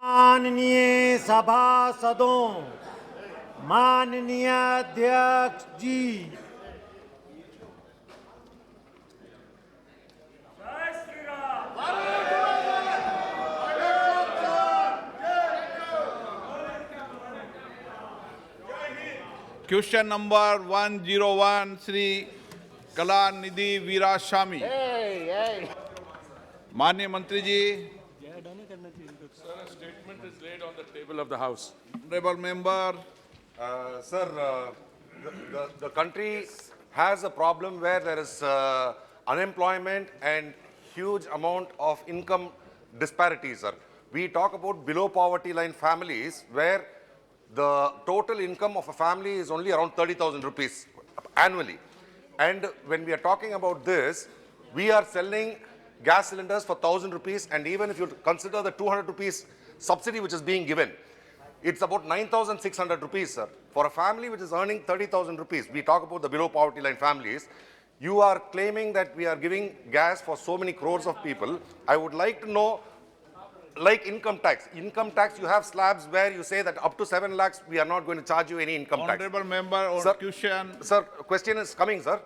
माननीय सभासदों, माननीय अध्यक्ष जी, Question number 101, Sri Kalanidhi Veerasamy. माननीय मंत्री जी. Sir, a statement is laid on the table of the House. Honorable member. Sir, the country has a problem where there is unemployment and huge amount of income disparities, sir. We talk about below poverty line families where the total income of a family is only around 30,000 rupees annually. And when we are talking about this, we are selling gas cylinders for 1,000 rupees, and even if you consider the 200 rupees subsidy which is being given, it's about 9,600 rupees, sir. For a family which is earning 30,000 rupees, we talk about the below poverty line families, you are claiming that we are giving gas for so many crores of people. I would like to know, like income tax, you have slabs where you say that up to 7 lakhs, we are not going to charge you any income tax. Honorable member on Sir, question. Sir, question is coming, sir.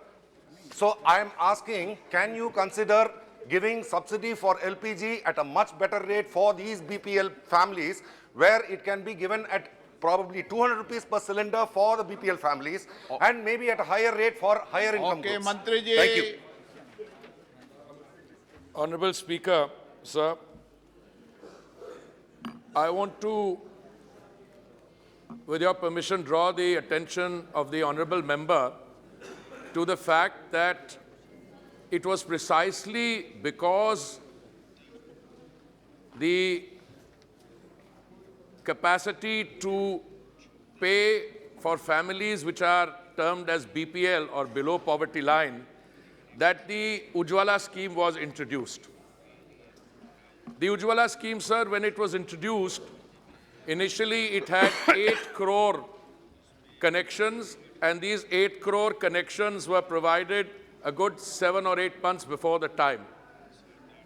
So I am asking, can you consider giving subsidy for LPG at a much better rate for these BPL families, where it can be given at probably 200 rupees per cylinder for the BPL families, and maybe at a higher rate for higher income Okay, groups? Mantri ji. Thank you. Honorable Speaker, sir, I want to, with your permission, draw the attention of the honorable member to the fact that it was precisely because the capacity to pay for families which are termed as BPL or below poverty line that the Ujjwala scheme was introduced. The Ujjwala scheme, sir, when it was introduced, initially it had 8 crore connections, and these 8 crore connections were provided a good 7 or 8 months before the time.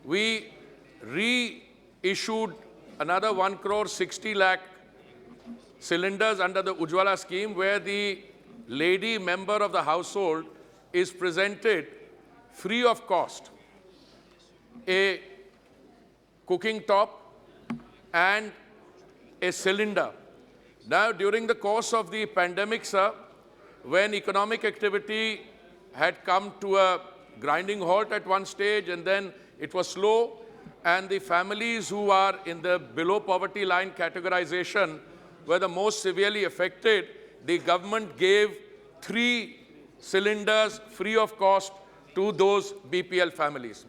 We reissued another 1 crore 60 lakh cylinders under the Ujjwala scheme, where the lady member of the household is presented free of cost a cooking top and a cylinder. Now, during the course of the pandemic, sir, when economic activity had come to a grinding halt at one stage, and then it was slow, and the families who are in the below poverty line categorization were the most severely affected, the government gave 3 cylinders free of cost to those BPL families.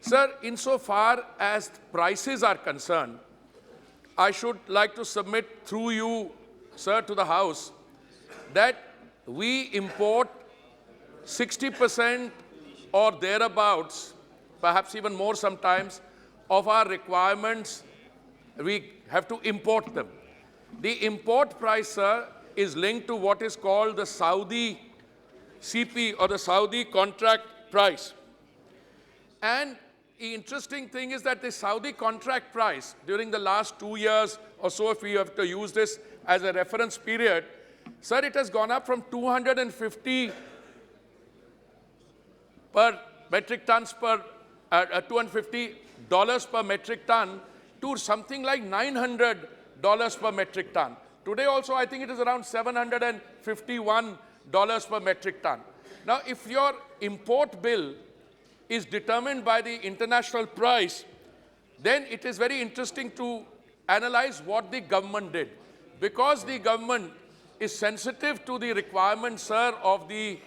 Sir, insofar as prices are concerned, I should like to submit through you, sir, to the House, that we import 60% or thereabouts, perhaps even more sometimes, of our requirements, we have to import them. The import price, sir, is linked to what is called the Saudi CP or the Saudi contract price. And the interesting thing is that the Saudi contract price during the last 2 years or so, if we have to use this as a reference period, sir, it has gone up from 250 per metric tons per $250 per metric ton to something like $900 per metric ton. Today also, I think it is around $751 per metric ton. Now, if your import bill is determined by the international price, then it is very interesting to analyze what the government did. Because the government is sensitive to the requirements, sir, of the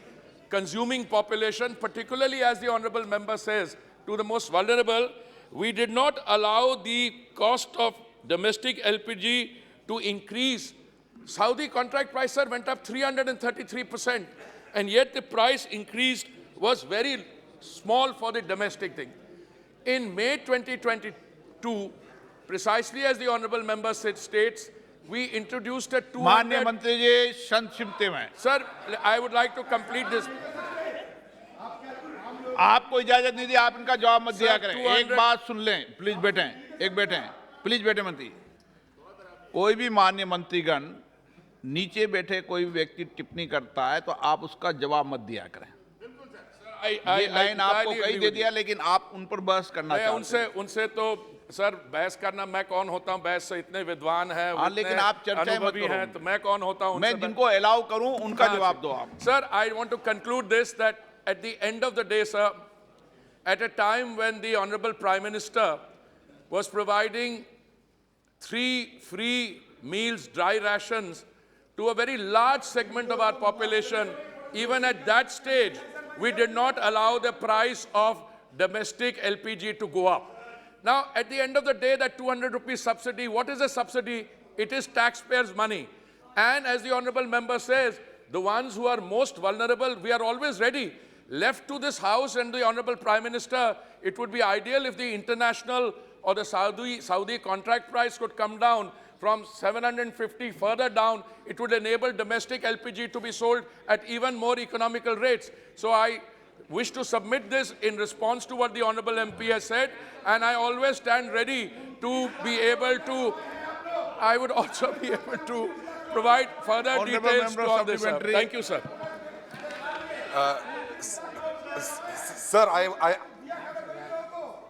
consuming population, particularly, as the honorable member says, to the most vulnerable, we did not allow the cost of domestic LPG to increase. Saudi contract price, sir, went up 333%, and yet the price increased was very small for the domestic thing. In May 2022, precisely as the honorable member states, we introduced a 200... माननीय मंत्री जी, संक्षिप्त में. Sir, I would like to complete this. आपको इजाजत नहीं दी, आप इनका जवाब मत दिया करें. 200 एक बात सुन लें, प्लीज बैठें, एक बैठें. प्लीज बैठे मंत्री। कोई भी मान्य मंत्रीगण नीचे बैठे कोई व्यक्ति टिप्पणी करता है तो आप उसका जवाब मत दिया करें। ये लाइन आपको कहीं दे दिया, लेकिन आप उन पर बहस करना चाहते हैं। उनसे तो सर बहस करना, मैं कौन होता हूं बहस से? इतने विद्वान हैं, लेकिन आप चर्चा मत करो। हैं, तो मैं कौन होता हूं? मैं जिनको अलाउ करूं उनका जवाब दो आप। Sir, I want to conclude this, that at the end of the day, sir, at a time when the Honorable Prime Minister was providing 3 free meals, dry rations, to a very large segment of our population, even at that stage, we did not allow the price of domestic LPG to go up. Now, at the end of the day, that 200 rupees subsidy, what is a subsidy? It is taxpayers' money. And as the Honorable Member says, the ones who are most vulnerable, we are always ready. Left to this House and the Honorable Prime Minister, it would be ideal if the international or the Saudi contract price could come down from 750 further down. It would enable domestic LPG to be sold at even more economical rates. So I wish to submit this in response to what the Honorable MP has said, and I always stand ready to be able to, I would also be able to provide further Honorable details Member to all this. Sir. Supplementary. Thank you, sir. Sir,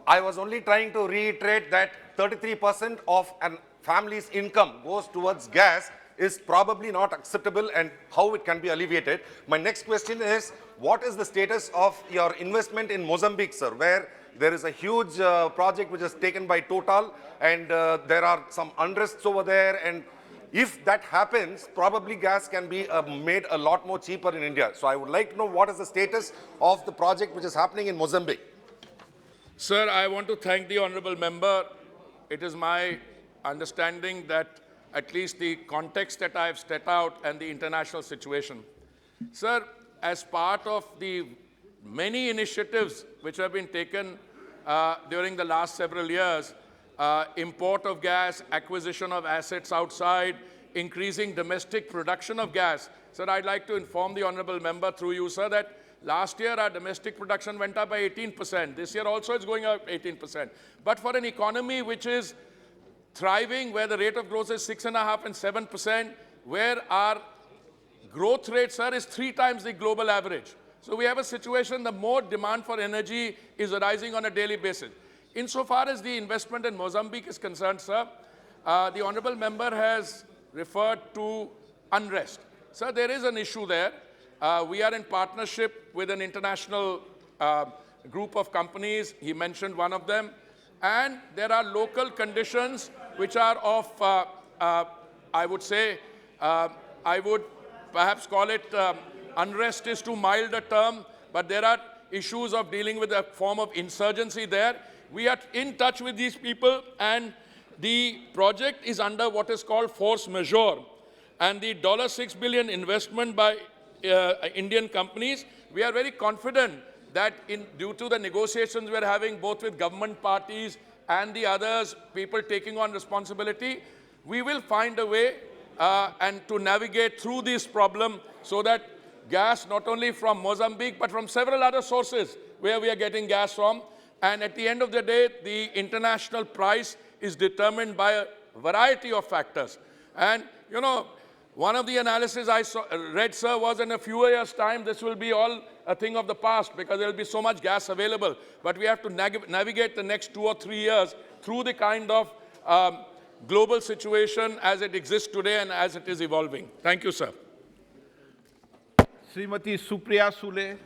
I was only trying to reiterate that 33% of a family's income goes towards gas is probably not acceptable, and how it can be alleviated. My next question is, what is the status of your investment in Mozambique, sir, where there is a huge project which is taken by Total, and there are some unrests over there, and if that happens, probably gas can be made a lot more cheaper in India. So I would like to know what is the status of the project which is happening in Mozambique. Sir, I want to thank the Honorable Member. It is my understanding that at least the context that I have set out and the international situation. Sir, as part of the many initiatives which have been taken during the last several years, import of gas, acquisition of assets outside, increasing domestic production of gas. Sir, I'd like to inform the Honorable Member through you, sir, that last year our domestic production went up by 18%. This year also it's going up 18%. But for an economy which is thriving, where the rate of growth is 6.5% and 7%, where our growth rate, sir, is 3 times the global average. So we have a situation, the more demand for energy is arising on a daily basis. Insofar as the investment in Mozambique is concerned, sir, the Honorable Member has referred to unrest. Sir, there is an issue there. We are in partnership with an international group of companies. He mentioned one of them. And there are local conditions which are of, I would say, I would perhaps call it unrest is too mild a term, but there are issues of dealing with a form of insurgency there. We are in touch with these people, and the project is under what is called force majeure. And the $6 billion investment by Indian companies, we are very confident that due to the negotiations we're having both with government parties and the others, people taking on responsibility, we will find a way and to navigate through this problem so that gas, not only from Mozambique, but from several other sources where we are getting gas from. And at the end of the day, the international price is determined by a variety of factors. And, you know, one of the analysis I read, sir, was in a few years' time, this will be all a thing of the past because there will be so much gas available. But we have to navigate the next 2 or 3 years through the kind of global situation as it exists today and as it is evolving. Thank you, sir. Srimati Supriya Sule.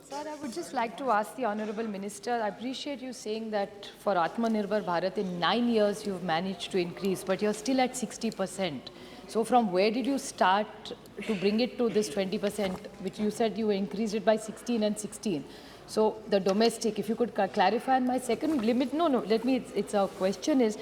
Sir, I would just like to ask the Honorable Minister, I appreciate you saying that for Atmanirbhar Bharat in 9 years you've managed to increase, but you're still at 60%. So from where did you start to bring it to this 20%, which you said you increased it by 16 and 16? So the domestic, if you could clarify. And my second limit, it's a question is,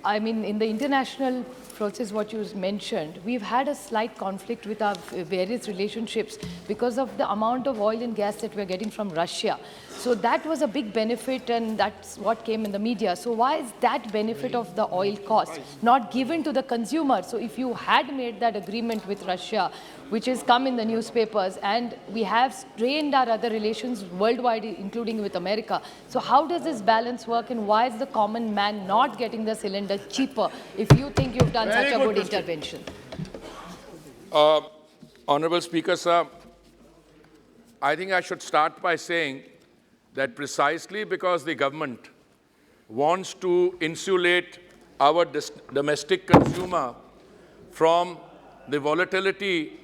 I mean, in the international process what you mentioned, we've had a slight conflict with our various relationships because of the amount of oil and gas that we're getting from Russia. So that was a big benefit, and that's what came in the media. So why is that benefit of the oil cost not given to the consumer? So if you had made that agreement with Russia, which has come in the newspapers, and we have strained our other relations worldwide, including with America. So how does this balance work, and why is the common man not getting the cylinder cheaper if you think you've done such a good intervention? Honorable Speaker, sir, I think I should start by saying that precisely because the government wants to insulate our domestic consumer from the volatility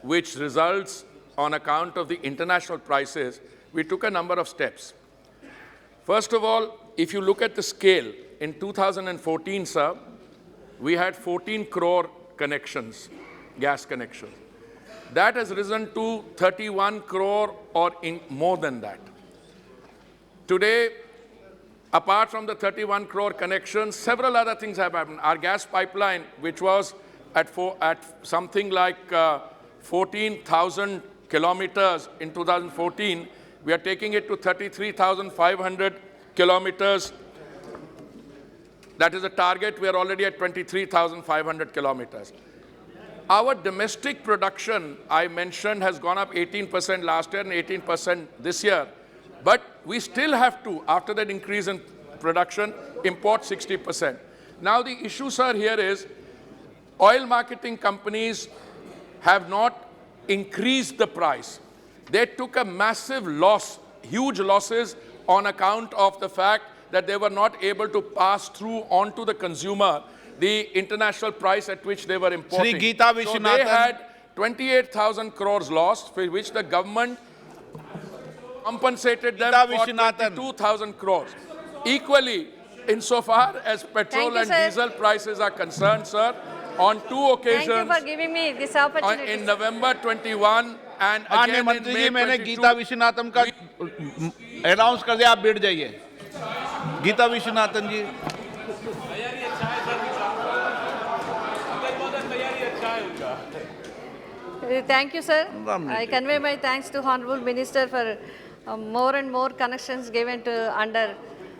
which results on account of the international prices, we took a number of steps. First of all, if you look at the scale, in 2014, sir, we had 14 crore connections, gas connections. That has risen to 31 crore or more than that. Today, apart from the 31 crore connections, several other things have happened. Our gas pipeline, which was at something like 14,000 kilometers in 2014, we are taking it to 33,500 kilometers. That is a target. We are already at 23,500 kilometers. Our domestic production, I mentioned, has gone up 18% last year and 18% this year. But we still have to, after that increase in production, import 60%. Now the issue, sir, here is oil marketing companies have not increased the price. They took a massive loss, huge losses on account of the fact that they were not able to pass through onto the consumer the international price at which they were importing. Shri Geeta So Vishwanathan. they had 28,000 crores lost, for which the government compensated them Geeta for Vishwanathan. 22,000 crores. Equally, insofar as petrol you, and sir. diesel prices are concerned, sir, on two Thank you occasions, for giving me this opportunity. in November 21 and माननीय again in मंत्री जी, May मैंने 22, गीता विश्वनाथन का announce कर दिया, आप बैठ जाइए। गीता विश्वनाथन जी। Thank you, sir. Ram I convey my thanks to Honorable Minister for more and more connections given to under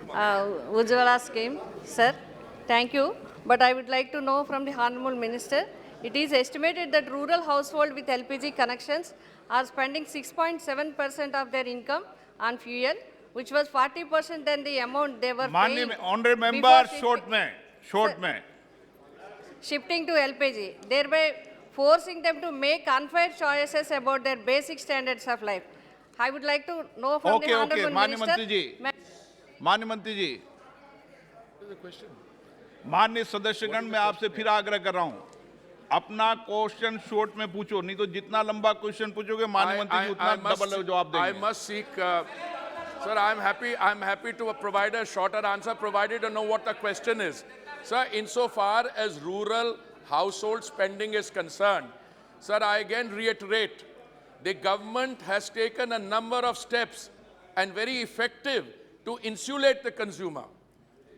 Ujjwala scheme, sir. Thank you. But I would like to know from the Honorable Minister, it is estimated that rural household with LPG connections are spending 6.7% of their income on fuel, which was 40% than the amount they were paying. Honorable member, before short में। shifting to LPG, thereby forcing them to make unfair choices about their basic standards of life. I would like to know from the Honorable माननीय Minister. मंत्री जी, माननीय मंत्री जी, माननीय सदस्यगण, मैं आपसे फिर आग्रह कर रहा हूं, अपना क्वेश्चन शॉर्ट में पूछो, नहीं तो जितना लंबा क्वेश्चन पूछोगे माननीय मंत्री जी उतना डबल जवाब देंगे। I must seek, sir, I'm happy to provide a shorter answer, provided to know what the question is. Sir, insofar as rural household spending is concerned, sir, I again reiterate, the government has taken a number of steps and very effective to insulate the consumer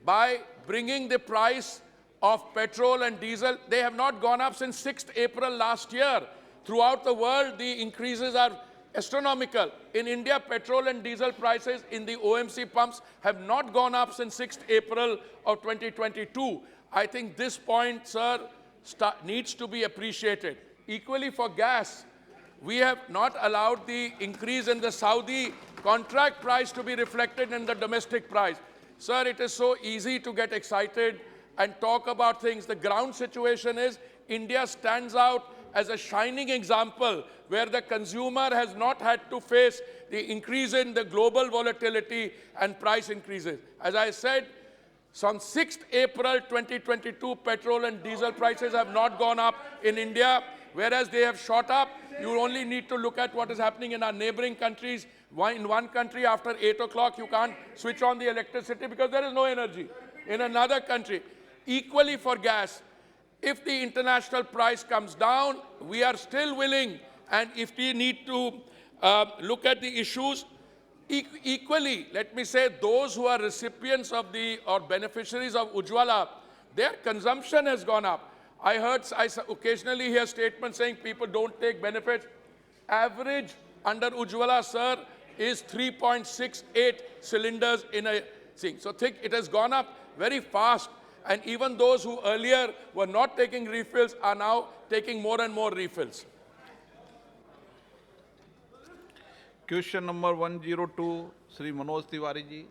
by bringing the price of petrol and diesel. They have not gone up since 6th April last year. Throughout the world, the increases are astronomical. In India, petrol and diesel prices in the OMC pumps have not gone up since 6th April of 2022. I think this point, sir, needs to be appreciated. Equally for gas, we have not allowed the increase in the Saudi contract price to be reflected in the domestic price. Sir, it is so easy to get excited and talk about things. The ground situation is India stands out as a shining example where the consumer has not had to face the increase in the global volatility and price increases. As I said, on 6th April 2022, petrol and diesel prices have not gone up in India, whereas they have shot up. You only need to look at what is happening in our neighboring countries. In one country, after 8 o'clock, you can't switch on the electricity because there is no energy. In another country, equally for gas, if the international price comes down, we are still willing, and if we need to look at the issues, equally, let me say, those who are recipients of or beneficiaries of Ujjwala, their consumption has gone up. Occasionally hear statements saying people don't take benefits. Average under Ujjwala, sir, is 3.68 cylinders in a thing. So think it has gone up very fast. And even those who earlier were not taking refills are now taking more and more refills. Question number 102 Shri Manoj Tiwari ji.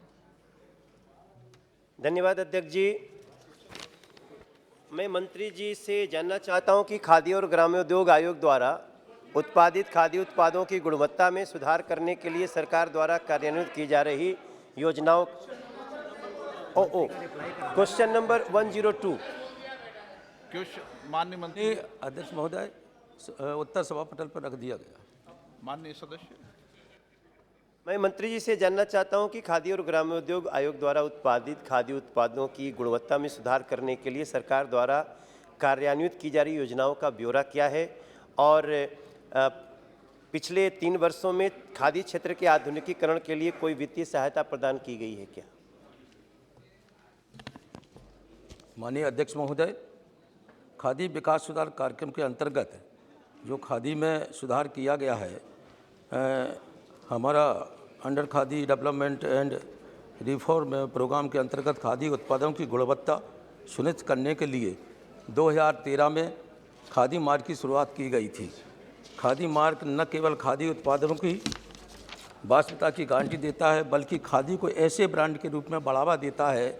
धन्यवाद अध्यक्ष जी। मैं मंत्री जी से जानना चाहता हूं कि खादी और ग्रामोद्योग आयोग द्वारा उत्पादित खाद्य उत्पादों की गुणवत्ता में सुधार करने के लिए सरकार द्वारा कार्यान्वित की जा रही योजनाओं। Question number 102। क्वेश्चन माननीय मंत्री। अध्यक्ष महोदय, उत्तर सभा पटल पर रख दिया गया। माननीय सदस्य, मैं मंत्री जी से जानना चाहता हूं कि खादी और ग्रामोद्योग आयोग द्वारा उत्पादित खाद्य उत्पादों की गुणवत्ता में सुधार करने के लिए सरकार द्वारा कार्यान्वित की जा रही योजनाओं का ब्यौरा क्या है और पिछले 3 वर्षों में खादी क्षेत्र के आधुनिकीकरण के लिए कोई वित्तीय सहायता प्रदान की गई है क्या? माननीय अध्यक्ष महोदय, खादी विकास सुधार कार्यक्रम के अंतर्गत जो खादी में सुधार किया गया है, हमारा under khadi development and reform program के अंतर्गत खादी उत्पादों की गुणवत्ता सुनिश्चित करने के लिए 2013 में खादी मार्क की शुरुआत की गई थी। खादी मार्क न केवल खादी उत्पादों की वास्तविकता की गारंटी देता है, बल्कि खादी को ऐसे ब्रांड के रूप में बढ़ावा देता है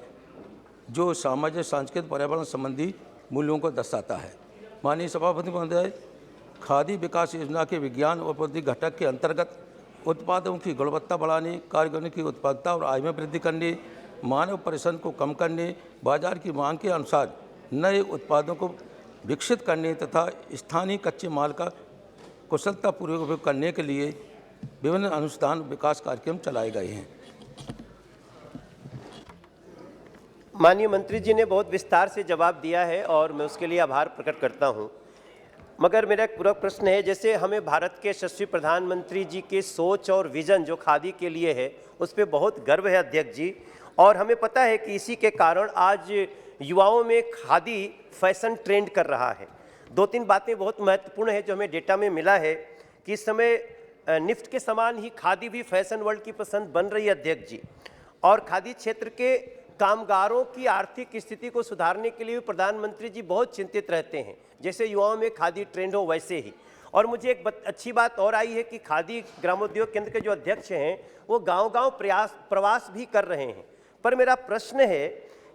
जो सामाजिक, सांस्कृतिक, पर्यावरण संबंधी मूल्यों को दर्शाता है। माननीय सभापति महोदय, खादी विकास योजना के विज्ञान और प्रौद्योगिकी घटक के अंतर्गत उत्पादों की गुणवत्ता बढ़ाने, कारीगरों की उत्पादकता और आय में वृद्धि करने, मानव परिश्रम को कम करने, बाजार की मांग के अनुसार नए उत्पादों को विकसित करने तथा स्थानीय कच्चे माल का कुशलतापूर्वक उपयोग करने के लिए विभिन्न अनुसंधान विकास कार्यक्रम चलाए गए हैं। माननीय मंत्री जी ने बहुत विस्तार से जवाब दिया है और मैं उसके लिए आभार प्रकट करता हूं। मगर मेरा एक पूरा प्रश्न है, जैसे हमें भारत के यशस्वी प्रधानमंत्री जी के सोच और विज़न जो खादी के लिए है उस पर बहुत गर्व है अध्यक्ष जी, और हमें पता है कि इसी के कारण आज युवाओं में खादी फैशन ट्रेंड कर रहा है। 2-3 बातें बहुत महत्वपूर्ण है जो हमें डेटा में मिला है कि इस समय निफ्ट के समान ही खादी भी फैशन वर्ल्ड की पसंद बन रही है अध्यक्ष जी, और खादी क्षेत्र के कामगारों की आर्थिक स्थिति को सुधारने के लिए प्रधानमंत्री जी बहुत चिंतित रहते हैं, जैसे युवाओं में खादी ट्रेंड हो वैसे ही। और मुझे एक अच्छी बात और आई है कि खादी ग्रामोद्योग केंद्र के जो अध्यक्ष हैं वो गांव-गांव प्रवास भी कर रहे हैं। पर मेरा प्रश्न है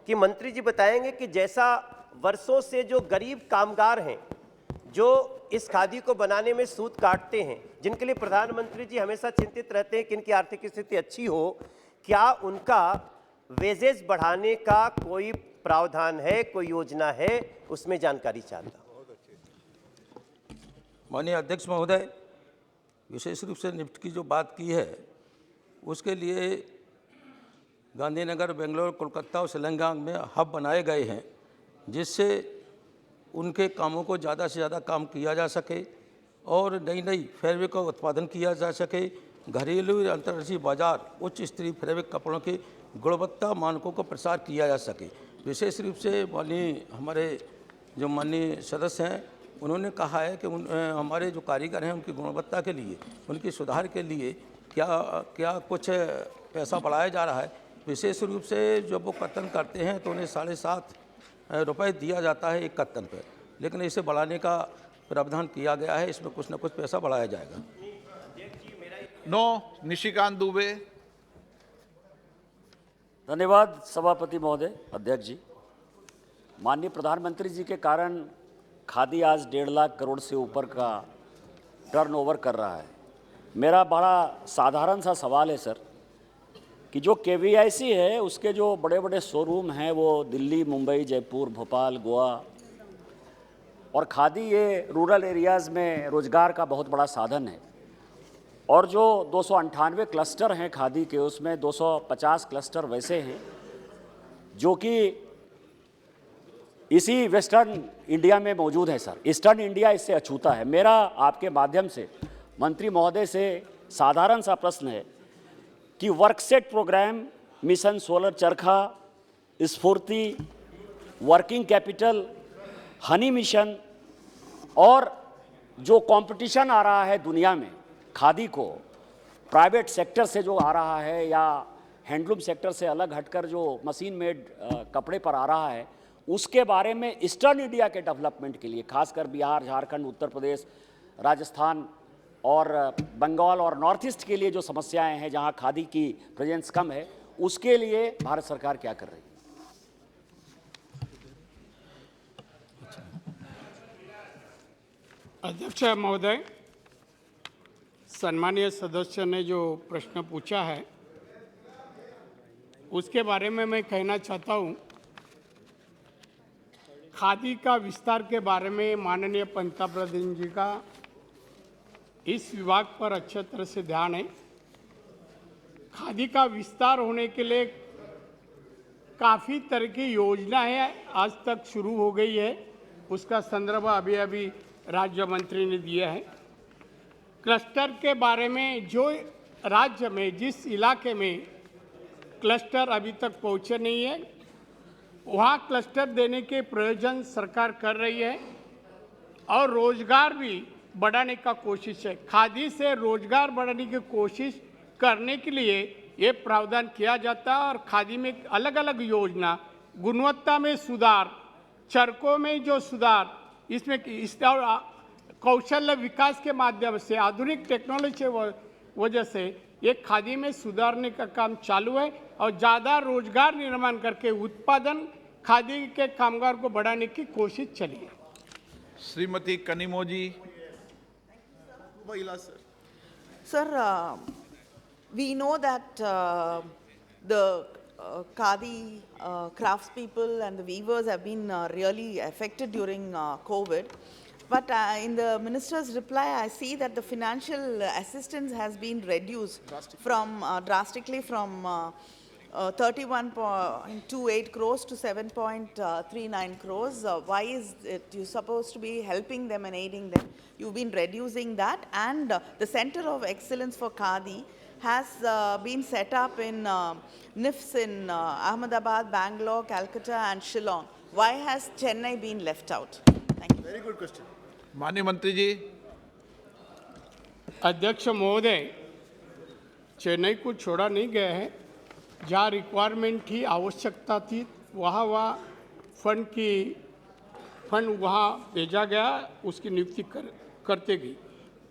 कि मंत्री जी बताएंगे कि जैसा वर्षों से जो गरीब कामगार हैं जो इस खादी को बनाने में सूत काटते हैं, जिनके लिए प्रधानमंत्री जी हमेशा चिंतित रहते हैं कि इनकी आर्थिक स्थिति अच्छी हो, क्या उनका वेजेस बढ़ाने का कोई प्रावधान है, कोई योजना है, उसमें जानकारी चाहता हूं। माननीय अध्यक्ष महोदय, विशेष रूप से निफ्ट की जो बात की है उसके लिए गांधीनगर, बेंगलोर, कोलकाता और तेलंगाना में हब बनाए गए हैं, जिससे उनके कामों को ज़्यादा से ज़्यादा काम किया जा सके और नई नई फैब्रिक का उत्पादन किया जा सके। घरेलू अंतर्राष्ट्रीय बाजार उच्च स्तरीय फैब्रिक कपड़ों के गुणवत्ता मानकों का प्रसार किया जा सके। विशेष रूप से हमारे जो माननीय सदस्य हैं उन्होंने कहा है कि हमारे जो कारीगर हैं उनकी गुणवत्ता के लिए, उनकी सुधार के लिए क्या कुछ पैसा बढ़ाया जा रहा है। विशेष रूप से जब वो कर्तन करते हैं तो उन्हें 7.5 रुपये दिया जाता है एक कर्तन पर, लेकिन इसे बढ़ाने का प्रावधान किया गया है, इसमें कुछ न कुछ पैसा बढ़ाया जाएगा। निशिकांत दुबे। धन्यवाद सभापति महोदय, अध्यक्ष जी। माननीय प्रधानमंत्री जी के कारण खादी आज 1.5 लाख करोड़ से ऊपर का टर्नओवर कर रहा है। मेरा बड़ा साधारण सा सवाल है सर कि जो केवीआईसी है उसके जो बड़े बड़े शोरूम हैं वो दिल्ली, मुंबई, जयपुर, भोपाल, गोवा, और खादी ये रूरल एरियाज़ में रोज़गार का बहुत बड़ा साधन है। और जो 298 क्लस्टर हैं खादी के, उसमें 250 क्लस्टर वैसे हैं जो कि इसी वेस्टर्न इंडिया में मौजूद है सर। ईस्टर्न इंडिया इससे अछूता है। मेरा आपके माध्यम से मंत्री महोदय से साधारण सा प्रश्न है कि वर्कसेट प्रोग्राम, मिशन सोलर चरखा, स्फूर्ति, वर्किंग कैपिटल, हनी मिशन और जो कंपटीशन आ रहा है दुनिया में खादी को प्राइवेट सेक्टर से जो आ रहा है या हैंडलूम सेक्टर से अलग हटकर जो मशीन मेड कपड़े पर आ रहा है, उसके बारे में ईस्टर्न इंडिया के डेवलपमेंट के लिए, खासकर बिहार, झारखंड, उत्तर प्रदेश, राजस्थान और बंगाल और नॉर्थ ईस्ट के लिए जो समस्याएं हैं जहां खादी की प्रेजेंस कम है, उसके लिए भारत सरकार क्या कर रही है? अध्यक्ष महोदय, सम्मानीय सदस्य ने जो प्रश्न पूछा है उसके बारे में मैं कहना चाहता हूं। खादी का विस्तार के बारे में माननीय पंतप्रधान जी का इस विभाग पर अच्छे तरह से ध्यान है। खादी का विस्तार होने के लिए काफ़ी तरह की योजना है, आज तक शुरू हो गई है, उसका संदर्भ अभी अभी राज्य मंत्री ने दिया है। क्लस्टर के बारे में जो राज्य में जिस इलाके में क्लस्टर अभी तक पहुँचे नहीं है, वहाँ क्लस्टर देने के प्रयोजन सरकार कर रही है और रोजगार भी बढ़ाने का कोशिश है। खादी से रोजगार बढ़ाने की कोशिश करने के लिए ये प्रावधान किया जाता है और खादी में अलग अलग योजना, गुणवत्ता में सुधार, चरकों में जो सुधार, इसमें इस कौशल्य विकास के माध्यम से आधुनिक टेक्नोलॉजी के वजह से ये खादी में सुधारने का काम चालू है और ज़्यादा रोजगार निर्माण करके उत्पादन खादी के कामगार को बढ़ाने की कोशिश चली है। श्रीमती कनिमो जी। Sir, we know that the Khadi craftspeople and the weavers have been really affected during COVID. But in the minister's reply, I see that the financial assistance has been reduced drastically from 31.28 crores to 7.39 crores. Why is it you're supposed to be helping them and aiding them? You've been reducing that, and the Center of Excellence for Khadi has been set up in NIFs in Ahmedabad, Bangalore, Calcutta and Shillong. Why has Chennai been left out? Thank you. Very good question. माननीय मंत्री जी। अध्यक्ष महोदय, चेन्नई को छोड़ा नहीं गया है। जहाँ रिक्वायरमेंट थी, आवश्यकता थी, वहाँ फंड वहाँ भेजा गया, उसकी नियुक्ति करते गई।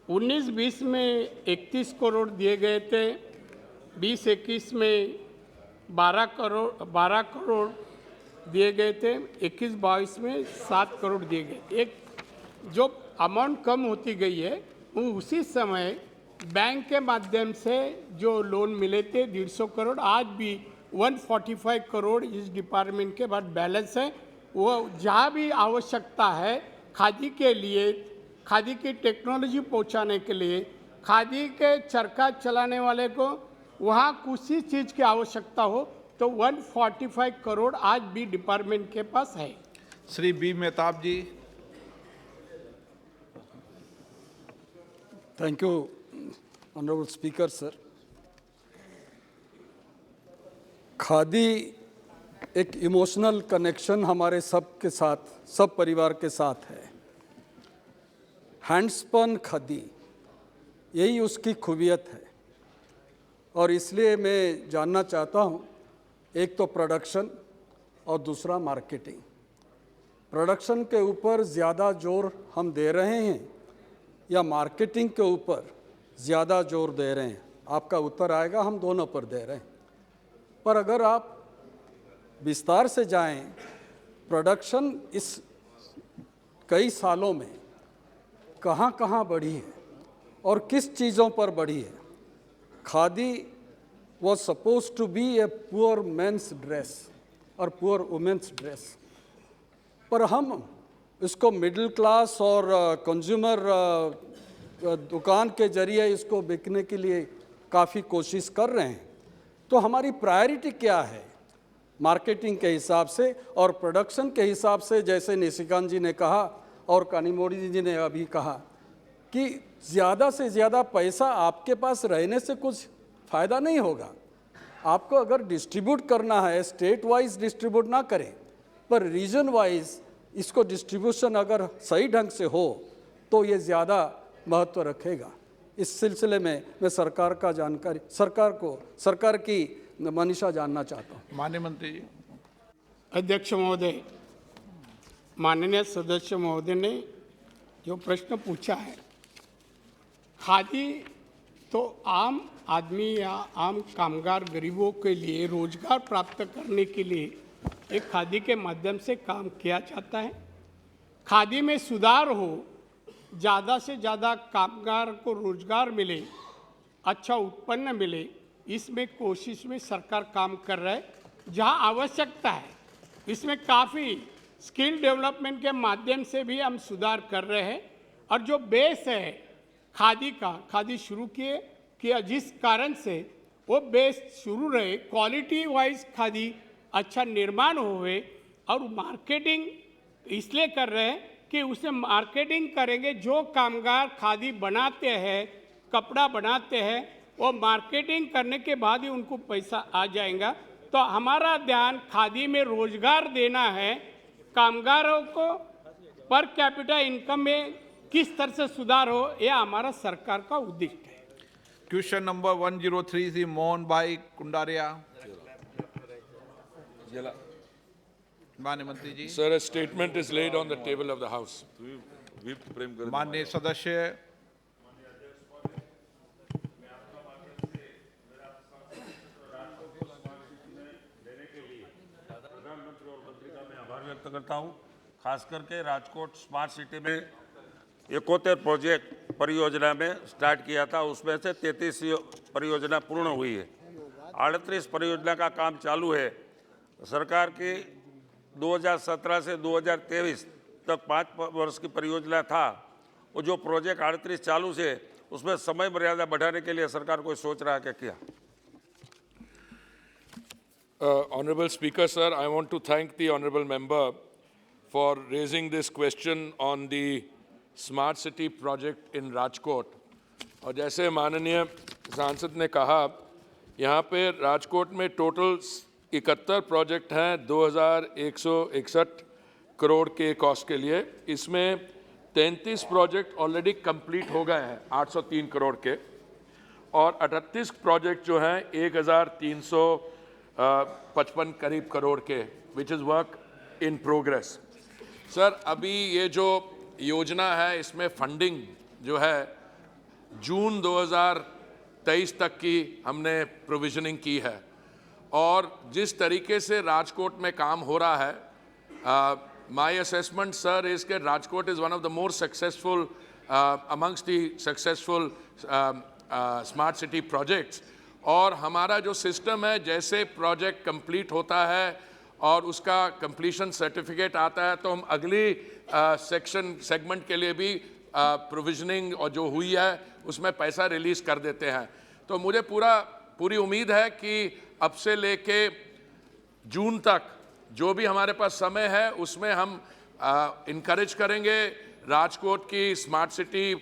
19-20 में 31 करोड़ दिए गए थे, 20-21 में 12 करोड़ दिए गए थे, 21-22 में 7 करोड़ दिए गए। एक जो अमाउंट कम होती गई है, वो उसी समय बैंक के माध्यम से जो लोन मिले थे 150 करोड़, आज भी 145 करोड़ इस डिपार्टमेंट के बाद बैलेंस है। वो जहाँ भी आवश्यकता है खादी के लिए, खादी की टेक्नोलॉजी पहुँचाने के लिए, खादी के चरखा चलाने वाले को वहाँ कुछ ही चीज़ की आवश्यकता हो तो 145 करोड़ आज भी डिपार्टमेंट के पास है। Shri B Mehtab ji. Thank you, Honorable Speaker, sir. Khadi एक इमोशनल कनेक्शन हमारे सब के साथ, सब परिवार के साथ है। हैंडस्पन खादी, यही उसकी खूबियत है और इसलिए मैं जानना चाहता हूँ, एक तो प्रोडक्शन और दूसरा मार्केटिंग। प्रोडक्शन के ऊपर ज़्यादा जोर हम दे रहे हैं या मार्केटिंग के ऊपर ज़्यादा जोर दे रहे हैं? आपका उत्तर आएगा, हम दोनों पर दे रहे हैं। पर अगर आप विस्तार से जाएं, प्रोडक्शन इस कई सालों में कहाँ कहाँ बढ़ी है और किस चीज़ों पर बढ़ी है? Khadi was supposed to be a poor men's dress और poor women's dress, पर हम इसको मिडिल क्लास और कंज्यूमर दुकान के जरिए इसको बिकने के लिए काफ़ी कोशिश कर रहे हैं। तो हमारी प्रायोरिटी क्या है मार्केटिंग के हिसाब से और प्रोडक्शन के हिसाब से? जैसे निशिकांत जी ने कहा और कानीमोड़ी जी ने अभी कहा कि ज़्यादा से ज़्यादा पैसा आपके पास रहने से कुछ फ़ायदा नहीं होगा। आपको अगर डिस्ट्रीब्यूट करना है, स्टेट वाइज डिस्ट्रीब्यूट ना करें पर रीजन वाइज इसको डिस्ट्रीब्यूशन अगर सही ढंग से हो तो ये ज़्यादा महत्व रखेगा। इस सिलसिले में मैं सरकार की मनीषा जानना चाहता हूँ। माननीय मंत्री जी। अध्यक्ष महोदय, माननीय सदस्य महोदय ने जो प्रश्न पूछा है, खादी तो आम आदमी या आम कामगार गरीबों के लिए रोजगार प्राप्त करने के लिए एक खादी के माध्यम से काम किया जाता है। खादी में सुधार हो, ज़्यादा से ज़्यादा कामगार को रोजगार मिले, अच्छा उत्पन्न मिले, इसमें कोशिश में सरकार काम कर रहा है। जहां आवश्यकता है इसमें काफ़ी स्किल डेवलपमेंट के माध्यम से भी हम सुधार कर रहे हैं। और जो बेस है खादी शुरू किया जिस कारण से वो बेस शुरू रहे, क्वालिटी वाइज खादी अच्छा निर्माण होवे, और मार्केटिंग इसलिए कर रहे हैं कि उसे मार्केटिंग करेंगे। जो कामगार खादी बनाते हैं, कपड़ा बनाते हैं, वो मार्केटिंग करने के बाद ही उनको पैसा आ जाएगा। तो हमारा ध्यान खादी में रोजगार देना है, कामगारों को पर कैपिटा इनकम में किस तरह से सुधार हो, यह हमारा सरकार का उद्देश्य है। क्वेश्चन नंबर 103 is मोहन भाई कुंडारिया। माननीय मंत्री जी। Sir, a statement is laid on the table of the House. माननीय सदस्य। आभार व्यक्त करता हूं। खास करके राजकोट स्मार्ट सिटी में 71 प्रोजेक्ट परियोजना में स्टार्ट किया था, उसमें से 33 परियोजना पूर्ण हुई है। 38 परियोजना का काम चालू है। सरकार की 2017 से 2023 तक 5 वर्ष की परियोजना था। वो जो प्रोजेक्ट 38 चालू से उसमें समय मर्यादा बढ़ाने के लिए सरकार कोई सोच रहा है क्या? Honorable Speaker, sir, I want to thank the honorable member for raising this question on the smart city project in Rajkot. और जैसे माननीय सांसद ने कहा, यहाँ पे राजकोट में टोटल 71 प्रोजेक्ट हैं 2161 करोड़ के कॉस्ट के लिए। इसमें 33 प्रोजेक्ट ऑलरेडी कंप्लीट हो गए हैं 803 करोड़ के, और 38 प्रोजेक्ट जो हैं 1355 करीब करोड़ के, which is work in progress. Sir, अभी ये जो योजना है इसमें फंडिंग जो है जून 2023 तक की हमने प्रोविजनिंग की है। और जिस तरीके से राजकोट में काम हो रहा है, माय असेसमेंट सर इज के Rajkot is one of the more successful amongst the successful smart city projects. और हमारा जो सिस्टम है, जैसे प्रोजेक्ट कंप्लीट होता है और उसका कंप्लीशन सर्टिफिकेट आता है, तो हम अगली सेगमेंट के लिए भी प्रोविजनिंग और जो हुई है उसमें पैसा रिलीज कर देते हैं। तो मुझे पूरी उम्मीद है कि अब से लेके जून तक जो भी हमारे पास समय है उसमें हम इनकरेज करेंगे राजकोट की smart city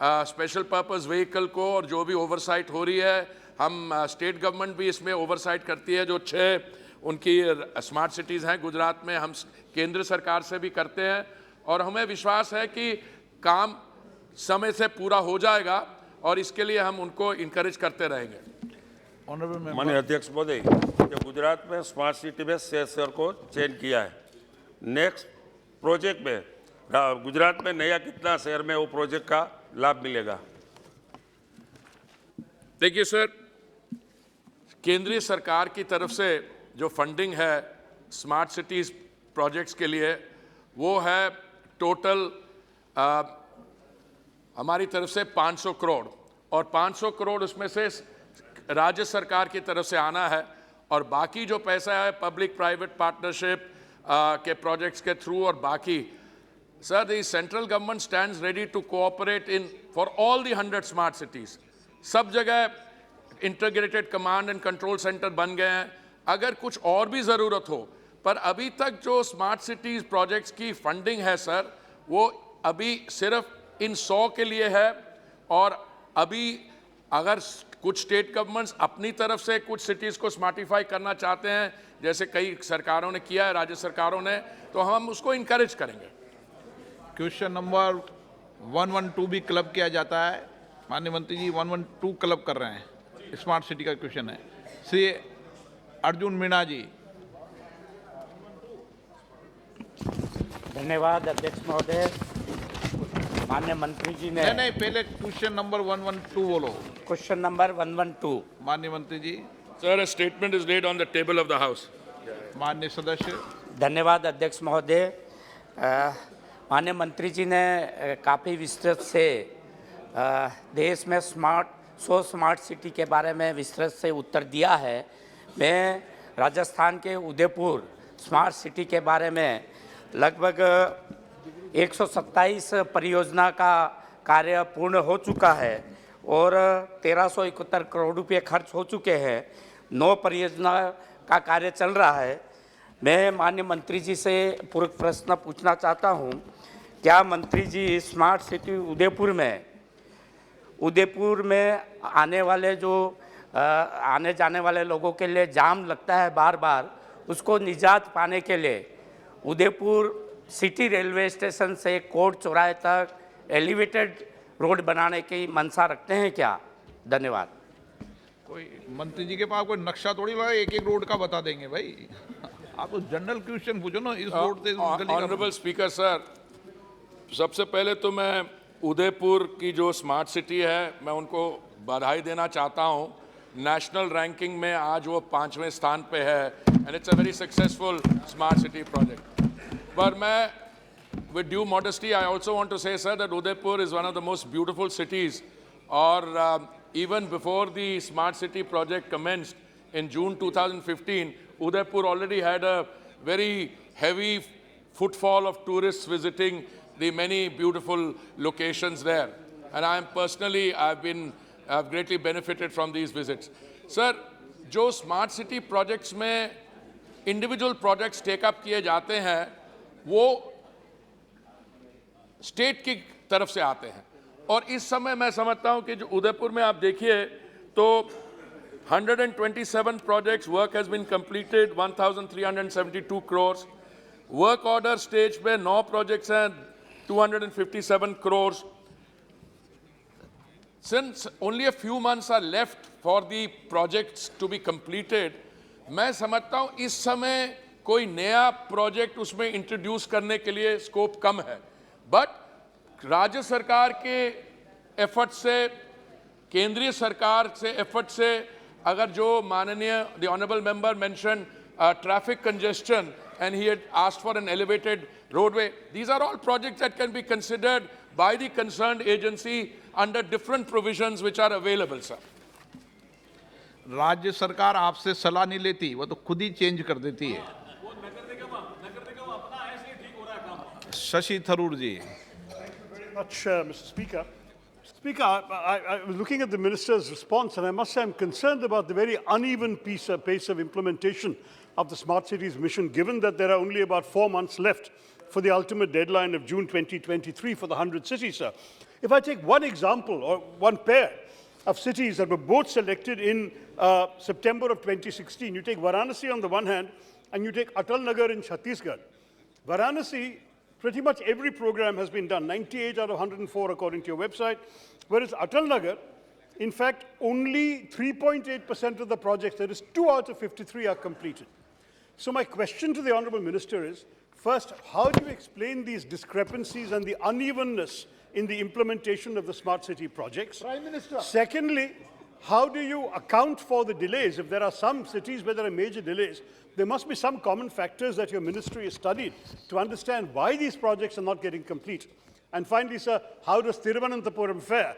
special purpose vehicle को। और जो भी ओवरसाइट हो रही है, हम स्टेट गवर्नमेंट भी इसमें ओवरसाइट करती है। जो 6 उनकी स्मार्ट सिटीज़ हैं गुजरात में, हम केंद्र सरकार से भी करते हैं। और हमें विश्वास है कि काम समय से पूरा हो जाएगा, और इसके लिए हम उनको इनकरेज करते रहेंगे। माननीय अध्यक्ष महोदय, गुजरात में स्मार्ट सिटी में शहर को चयन किया है। नेक्स्ट प्रोजेक्ट में गुजरात में नया कितना शहर में वो प्रोजेक्ट का लाभ मिलेगा? देखिए सर, केंद्रीय सरकार की तरफ से जो फंडिंग है स्मार्ट सिटीज़ प्रोजेक्ट्स के लिए, वो है टोटल हमारी तरफ से 500 करोड़, और 500 करोड़ उसमें से राज्य सरकार की तरफ से आना है। और बाकी जो पैसा है पब्लिक प्राइवेट पार्टनरशिप के प्रोजेक्ट्स के थ्रू और बाकी। Sir, the central government stands ready to cooperate in for all the 100 smart cities. सब जगह integrated command and control centre बन गए हैं। अगर कुछ और भी ज़रूरत हो, पर अभी तक जो स्मार्ट सिटीज़ प्रोजेक्ट्स की फंडिंग है सर, वो अभी सिर्फ इन 100 के लिए है। और अभी अगर कुछ स्टेट गवर्नमेंट्स अपनी तरफ से कुछ सिटीज़ को स्मार्टिफाई करना चाहते हैं, जैसे कई सरकारों ने किया है, राज्य सरकारों ने, तो हम उसको इनकरेज करेंगे। क्वेश्चन नंबर 112 भी क्लब किया जाता है। माननीय मंत्री जी 112 क्लब कर रहे हैं, स्मार्ट सिटी का क्वेश्चन है। श्री अर्जुन मीणा जी। धन्यवाद अध्यक्ष महोदय। माननीय मंत्री जी ने नहीं, पहले क्वेश्चन नंबर 112 बोलो। Question number 112। माननीय मंत्री ji. Sir, a statement is laid on the table of the house. माननीय सदस्य। धन्यवाद अध्यक्ष महोदय। माननीय मंत्री जी ने काफ़ी विस्तृत से देश में स्मार्ट सिटी के बारे में विस्तृत से उत्तर दिया है। मैं राजस्थान के उदयपुर स्मार्ट सिटी के बारे में लगभग 127 परियोजना का कार्य पूर्ण हो चुका है और 1371 करोड़ रुपए खर्च हो चुके हैं। 9 परियोजना का कार्य चल रहा है। मैं माननीय मंत्री जी से पूरक प्रश्न पूछना चाहता हूं, क्या मंत्री जी स्मार्ट सिटी उदयपुर में आने जाने वाले लोगों के लिए जाम लगता है बार बार, उसको निजात पाने के लिए उदयपुर सिटी रेलवे स्टेशन से कोट चौराहे तक एलिवेटेड रोड बनाने की मंशा रखते हैं क्या? धन्यवाद। कोई मंत्री जी के पास कोई नक्शा थोड़ी लगा, एक एक रोड का बता देंगे भाई। आप तो जनरल क्वेश्चन पूछो ना, इस रोड से ऑनरेबल स्पीकर सर, सबसे पहले तो मैं उदयपुर की जो स्मार्ट सिटी है, मैं उनको बधाई देना चाहता हूं। नेशनल रैंकिंग में आज वो 5वें स्थान पे है and it's a very successful smart city project. पर मैं with due modesty, I also want to say, sir, that Udaipur is one of the most beautiful cities. Or even before the smart city project commenced in June 2015, Udaipur already had a very heavy footfall of tourists visiting the many beautiful locations there. And I am personally, I've greatly benefited from these visits. Sir, जो smart city projects में individual projects take up किए जाते हैं, वो state की तरफ से आते हैं। और इस समय मैं समझता हूं कि जो उदयपुर में आप देखिए तो 127 projects, work has been completed 1372 crore. Work order stage पे 9 प्रोजेक्ट्स हैं 257 crore. Since only a few months are left for the projects to be completed, मैं समझता हूं इस समय कोई नया प्रोजेक्ट उसमें इंट्रोड्यूस करने के लिए स्कोप कम है। बट राज्य सरकार के एफर्ट से, केंद्रीय सरकार से एफर्ट से, अगर जो माननीय the honourable member mention traffic congestion and he had asked for an elevated roadway, these are all projects that can be considered by the concerned agency under different provisions which are available, sir. राज्य सरकार आपसे सलाह नहीं लेती, वो तो खुद ही change कर देती है। शशि थरूर जी। Much, Mr. Speaker. Speaker, I was looking at the minister's response, and I must say I'm concerned about the very uneven pace of implementation of the Smart Cities mission, given that there are only about 4 months left for the ultimate deadline of June 2023 for the 100 cities, sir. If I take one example, or one pair of cities that were both selected in September of 2016, you take Varanasi on the one hand, and you take Atal Nagar in Chhattisgarh. Varanasi, pretty much every program has been done, 98 out of 104 according to your website, whereas Atal Nagar, in fact, only 3.8% of the projects, that is 2 out of 53 are completed. So my question to the Honourable Minister is, first, how do you explain these discrepancies and the unevenness in the implementation of the smart city projects? Prime Minister. Secondly, how do you account for the delays? If there are some cities where there are major delays, there must be some common factors that your ministry has studied to understand why these projects are not getting complete. And finally, sir, how does Thiruvananthapuram fare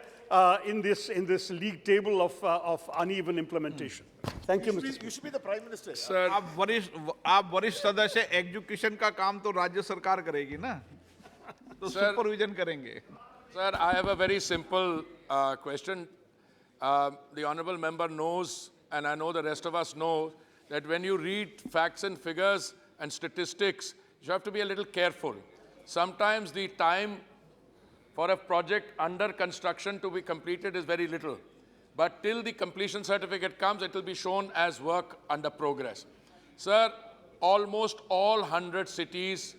in this league table of uneven implementation? Thank you, Mr. Speaker. You should be the Prime Minister. Sir, आप वरिष्ठ सदस्य, education का काम तो राज्य सरकार करेगी ना, तो सुपरविजन करेंगे। Sir, I have a very simple question. The honourable member knows, and I know the rest of us know, that when you read facts and figures and statistics, you have to be a little careful. Sometimes the time for a project under construction to be completed is very little. but till the completion certificate comes, it will be shown as work under progress. Sir, almost all 100 cities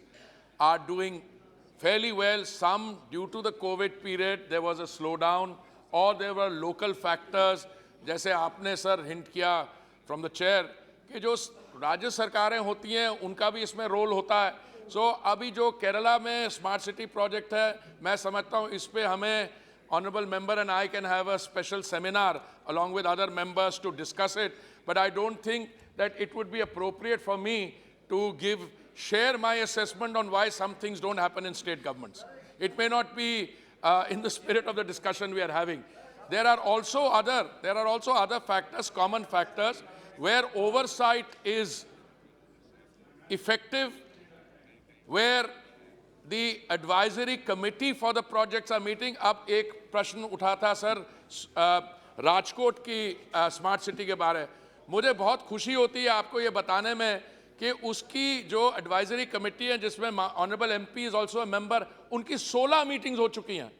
are doing fairly well. Some, due to the COVID period, there was a slowdown, or there were local factors, जैसे आपने sir hint किया from the chair कि जो राज्य सरकारें होती हैं उनका भी इसमें रोल होता है. So अभी जो केरला में स्मार्ट सिटी प्रोजेक्ट है, मैं समझता हूँ इस पे हमें honorable member and I can have a special seminar along with other members to discuss it. But I don't think that it would be appropriate for me to share my assessment on why some things don't happen in state governments. It may not be in the spirit of the discussion we are having. There are also other factors, common factors, where oversight is effective, where the advisory committee for the projects are meeting. अब एक प्रश्न उठा था sir Rajkot की smart city के बारे. मुझे बहुत खुशी होती है आपको ये बताने में कि उसकी जो एडवाइजरी कमेटी है जिसमें honourable MP is also a member, उनकी 16 मीटिंग्स हो चुकी हैं.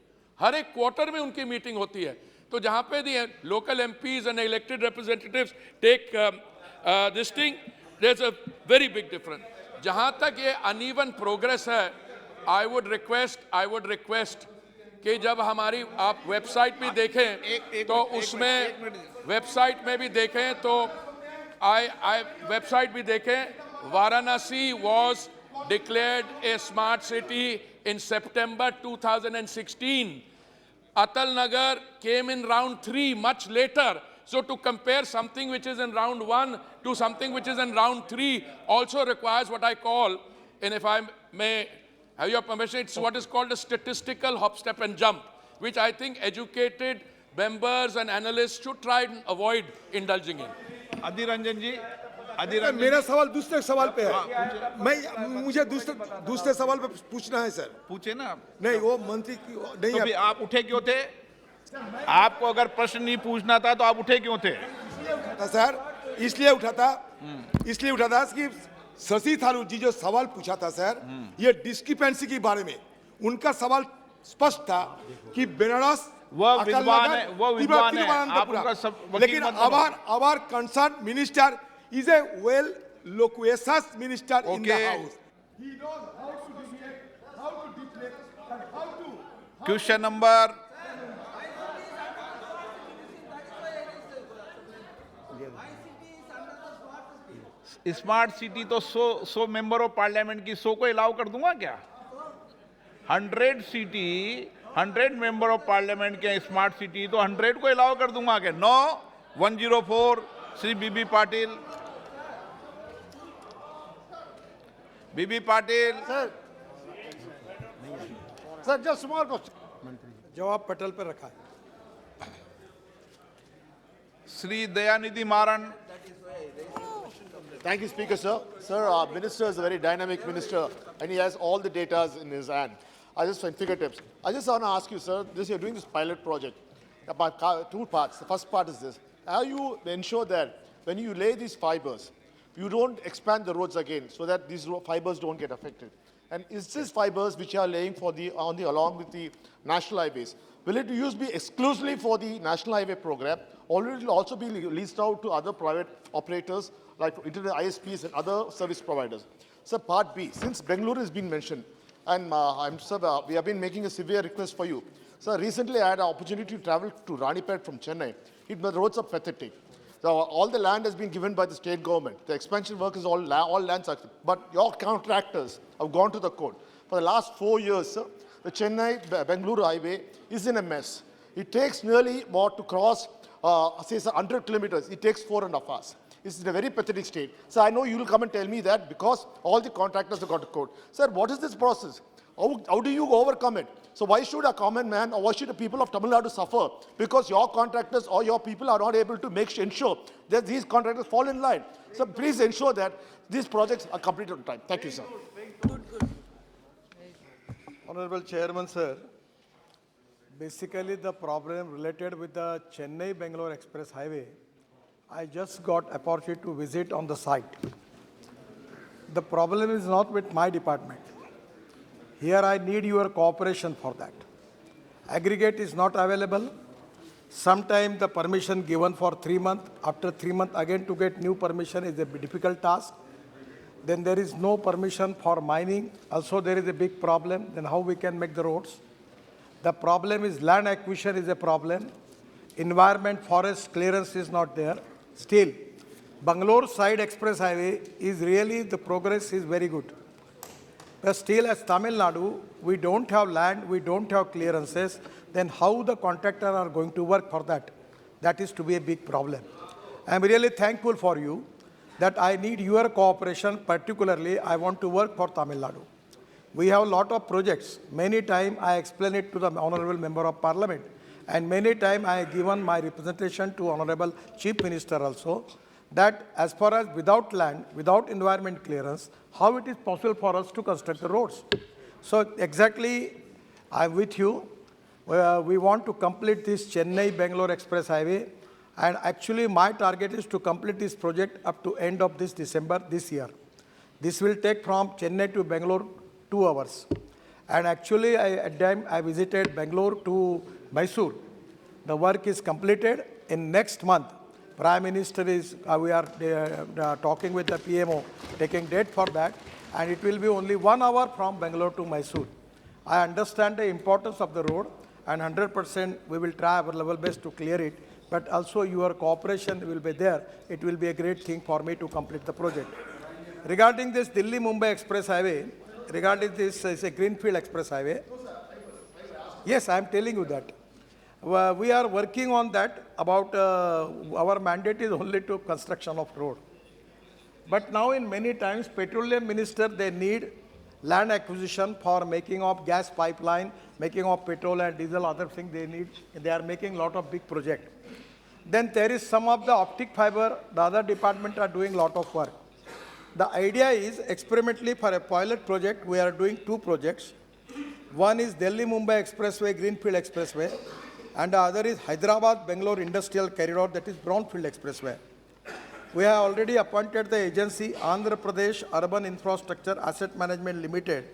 हर एक क्वार्टर में उनकी मीटिंग होती है. तो जहां पे the local MPs and elected representatives take this thing, there is a very big difference. जहां तक ये अनइवन प्रोग्रेस है, I would request कि जब हमारी आप वेबसाइट भी देखें तो उसमें वेबसाइट में भी देखें तो वेबसाइट भी देखें. Varanasi was declared a smart city in September 2016. Atal Nagar came in round 3 much later. So to compare something which is in round 1 to something which is in round 3 also requires what I call, and if I may have your permission, it's what is called a statistical hop, step and jump, which I think educated members and analysts should try and avoid indulging in. Adhir Ranjan जी, मेरा सवाल दूसरे सवाल पे है. मुझे दूसरे सवाल पे पूछना है सर. पूछे ना. नहीं, वो मंत्री नहीं. तो आप उठे क्यों थे? आपको अगर प्रश्न नहीं पूछना था तो आप उठे क्यों थे? सर इसलिए उठा था कि शशि थारूर जी जो सवाल पूछा था सर, ये डिस्क्रिपेंसी के बारे में उनका सवाल स्पष्ट था कि बनारस वो विद्वान है आप उनका सब लेकिन our concerned minister is a well loquacious minister in the house. He knows how to deflect, and how to question number smart city तो 100 मेंबर ऑफ पार्लियामेंट की 100 को अलाउ कर दूंगा क्या? 100 सिटी 100 मेंबर ऑफ पार्लियामेंट के smart city तो 100 को allow कर दूंगा क्या? No. 104 Shri B B Patil. B B Patil sir just small question. जवाब पटल पर रखा है. Shri Dayanidhi Maran. Thank you, Speaker, sir. Sir, our minister is a very dynamic minister, and he has all the data in his hand. I just find fingertips. I just want to ask you, sir, you're doing this pilot project about 2 parts. The first part is this: how you ensure that when you lay these fibers, you don't expand the roads again, so that these fibers don't get affected? And is this fibers which you are laying for along with the national highways, will it be exclusively for the national highway program, or will it also be leased out to other private operators like internet ISPs and other service providers? So part B, since Bengaluru has been mentioned, and we have been making a severe request for you. So recently I had an opportunity to travel to Ranipet from Chennai. The roads are pathetic. So all the land has been given by the state government. The expansion work is all lands, but your contractors have gone to the court. For the last 4 years, sir, the Chennai-Bengaluru highway is in a mess. It takes nearly more to cross, say 100 kilometers. It takes 4.5 hours. It's in a very pathetic state. So I know you will come and tell me that because all the contractors have got to court. Sir, what is this process? How do you overcome it? So why should a common man or why should the people of Tamil Nadu suffer? Because your contractors or your people are not able to ensure that these contractors fall in line. So please ensure that these projects are completed on time. Thank you, sir. Honorable Chairman, sir, basically the problem related with the Chennai-Bangalore Express Highway, I just got opportunity to visit on the site. The problem is not with my department. Here I need your cooperation for that. Aggregate is not available. Sometimes the permission given for 3 months, after 3 months again to get new permission is a difficult task. Then there is no permission for mining. Also there is a big problem. Then how we can make the roads? The problem is land acquisition is a problem. Environment forest clearance is not there. Still, Bangalore side express highway is really, the progress is very good. But still as Tamil Nadu, we don't have land, we don't have clearances, then how the contractor are going to work for that? That is to be a big problem. I'm really thankful for you that I need your cooperation, particularly I want to work for Tamil Nadu. We have a lot of projects. Many times I explain it to the Honorable Member of Parliament, and many times I have given my representation to Honorable Chief Minister also, that as far as without land, without environment clearance, how it is possible for us to construct the roads. So exactly, I'm with you. We want to complete this Chennai-Bangalore Express Highway, and actually my target is to complete this project up to end of this December this year. This will take from Chennai to Bangalore 2 hours. And actually at time I visited Bangalore to Mysore. The work is completed. In next month, Prime Minister is, we are talking with the PMO, taking date for that, and it will be only 1 hour from Bangalore to Mysore. I understand the importance of the road, and 100% we will try our level best to clear it, but also your cooperation will be there. It will be a great thing for me to complete the project. Regarding this Delhi-Mumbai Express Highway, regarding this is a Greenfield Express Highway. Yes, I am telling you that. We are working on that. About our mandate is only to construction of road. But now in many times, petroleum minister, they need land acquisition for making of gas pipeline, making of petrol and diesel, other things they need. They are making a lot of big projects. Then there is some of the optic fiber, the other department are doing a lot of work. The idea is experimentally for a pilot project, we are doing 2 projects. One is Delhi-Mumbai Expressway, Greenfield Expressway, and the other is Hyderabad-Bangalore Industrial Corridor, that is Brownfield Expressway. We have already appointed the agency Andhra Pradesh Urban Infrastructure Asset Management Limited,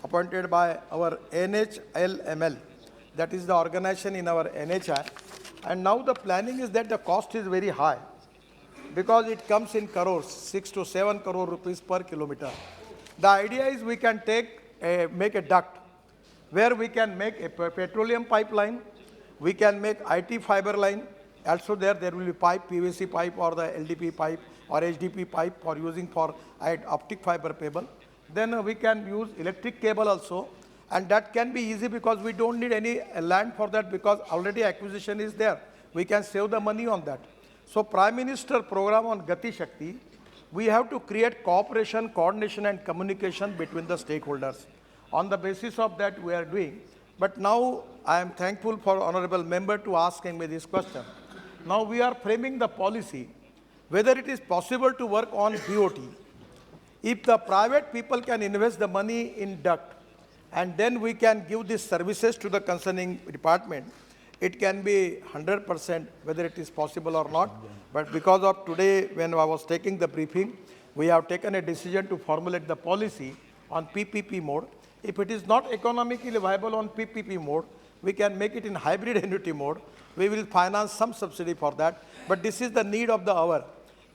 appointed by our NHLML, that is the organization in our NHI. And now the planning is that the cost is very high, because it comes in crores, 6 to 7 crore rupees per kilometer. The idea is we can make a duct where we can make a petroleum pipeline, we can make IT fiber line. Also there will be pipe, PVC pipe or the LDP pipe or HDP pipe for using for optic fiber cable. Then we can use electric cable also, and that can be easy because we don't need any land for that, because already acquisition is there. We can save the money on that. So Prime Minister program on Gati Shakti, we have to create cooperation, coordination and communication between the stakeholders. On the basis of that we are doing. But now I am thankful for Honorable Member to asking me this question. Now we are framing the policy, whether it is possible to work on BOT. If the private people can invest the money in duct, and then we can give these services to the concerning department, it can be 100% whether it is possible or not. But because of today, when I was taking the briefing, we have taken a decision to formulate the policy on PPP mode. If it is not economically viable on PPP mode, we can make it in hybrid annuity mode. We will finance some subsidy for that. But this is the need of the hour,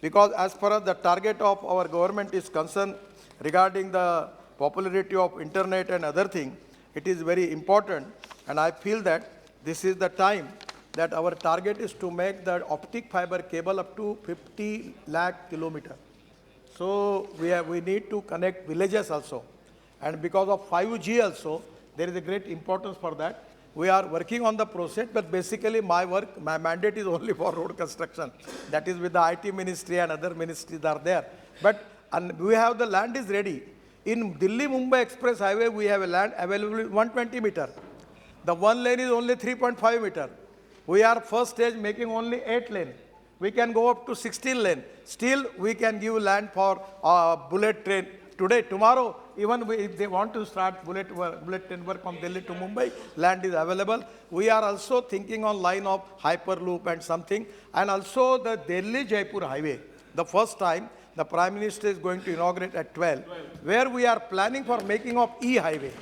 because as far as the target of our government is concerned, regarding the popularity of internet and other things, it is very important. And I feel that this is the time that our target is to make the optic fiber cable up to 50 lakh kilometers. So we need to connect villages also. And because of 5G also, there is a great importance for that. We are working on the process, but basically my mandate is only for road construction. That is with the IT ministry and other ministries are there. But we have the land is ready. In Delhi-Mumbai Express Highway, we have a land available 120 meter. The one lane is only 3.5 meter. We are first stage making only 8 lane. We can go up to 16 lane. Still, we can give land for bullet train. Today, tomorrow, even if they want to start bullet train work from Delhi to Mumbai, land is available. We are also thinking on line of Hyperloop and something. And also the Delhi-Jaipur highway. The first time, the Prime Minister is going to inaugurate at 12, where we are planning for making of e-highway.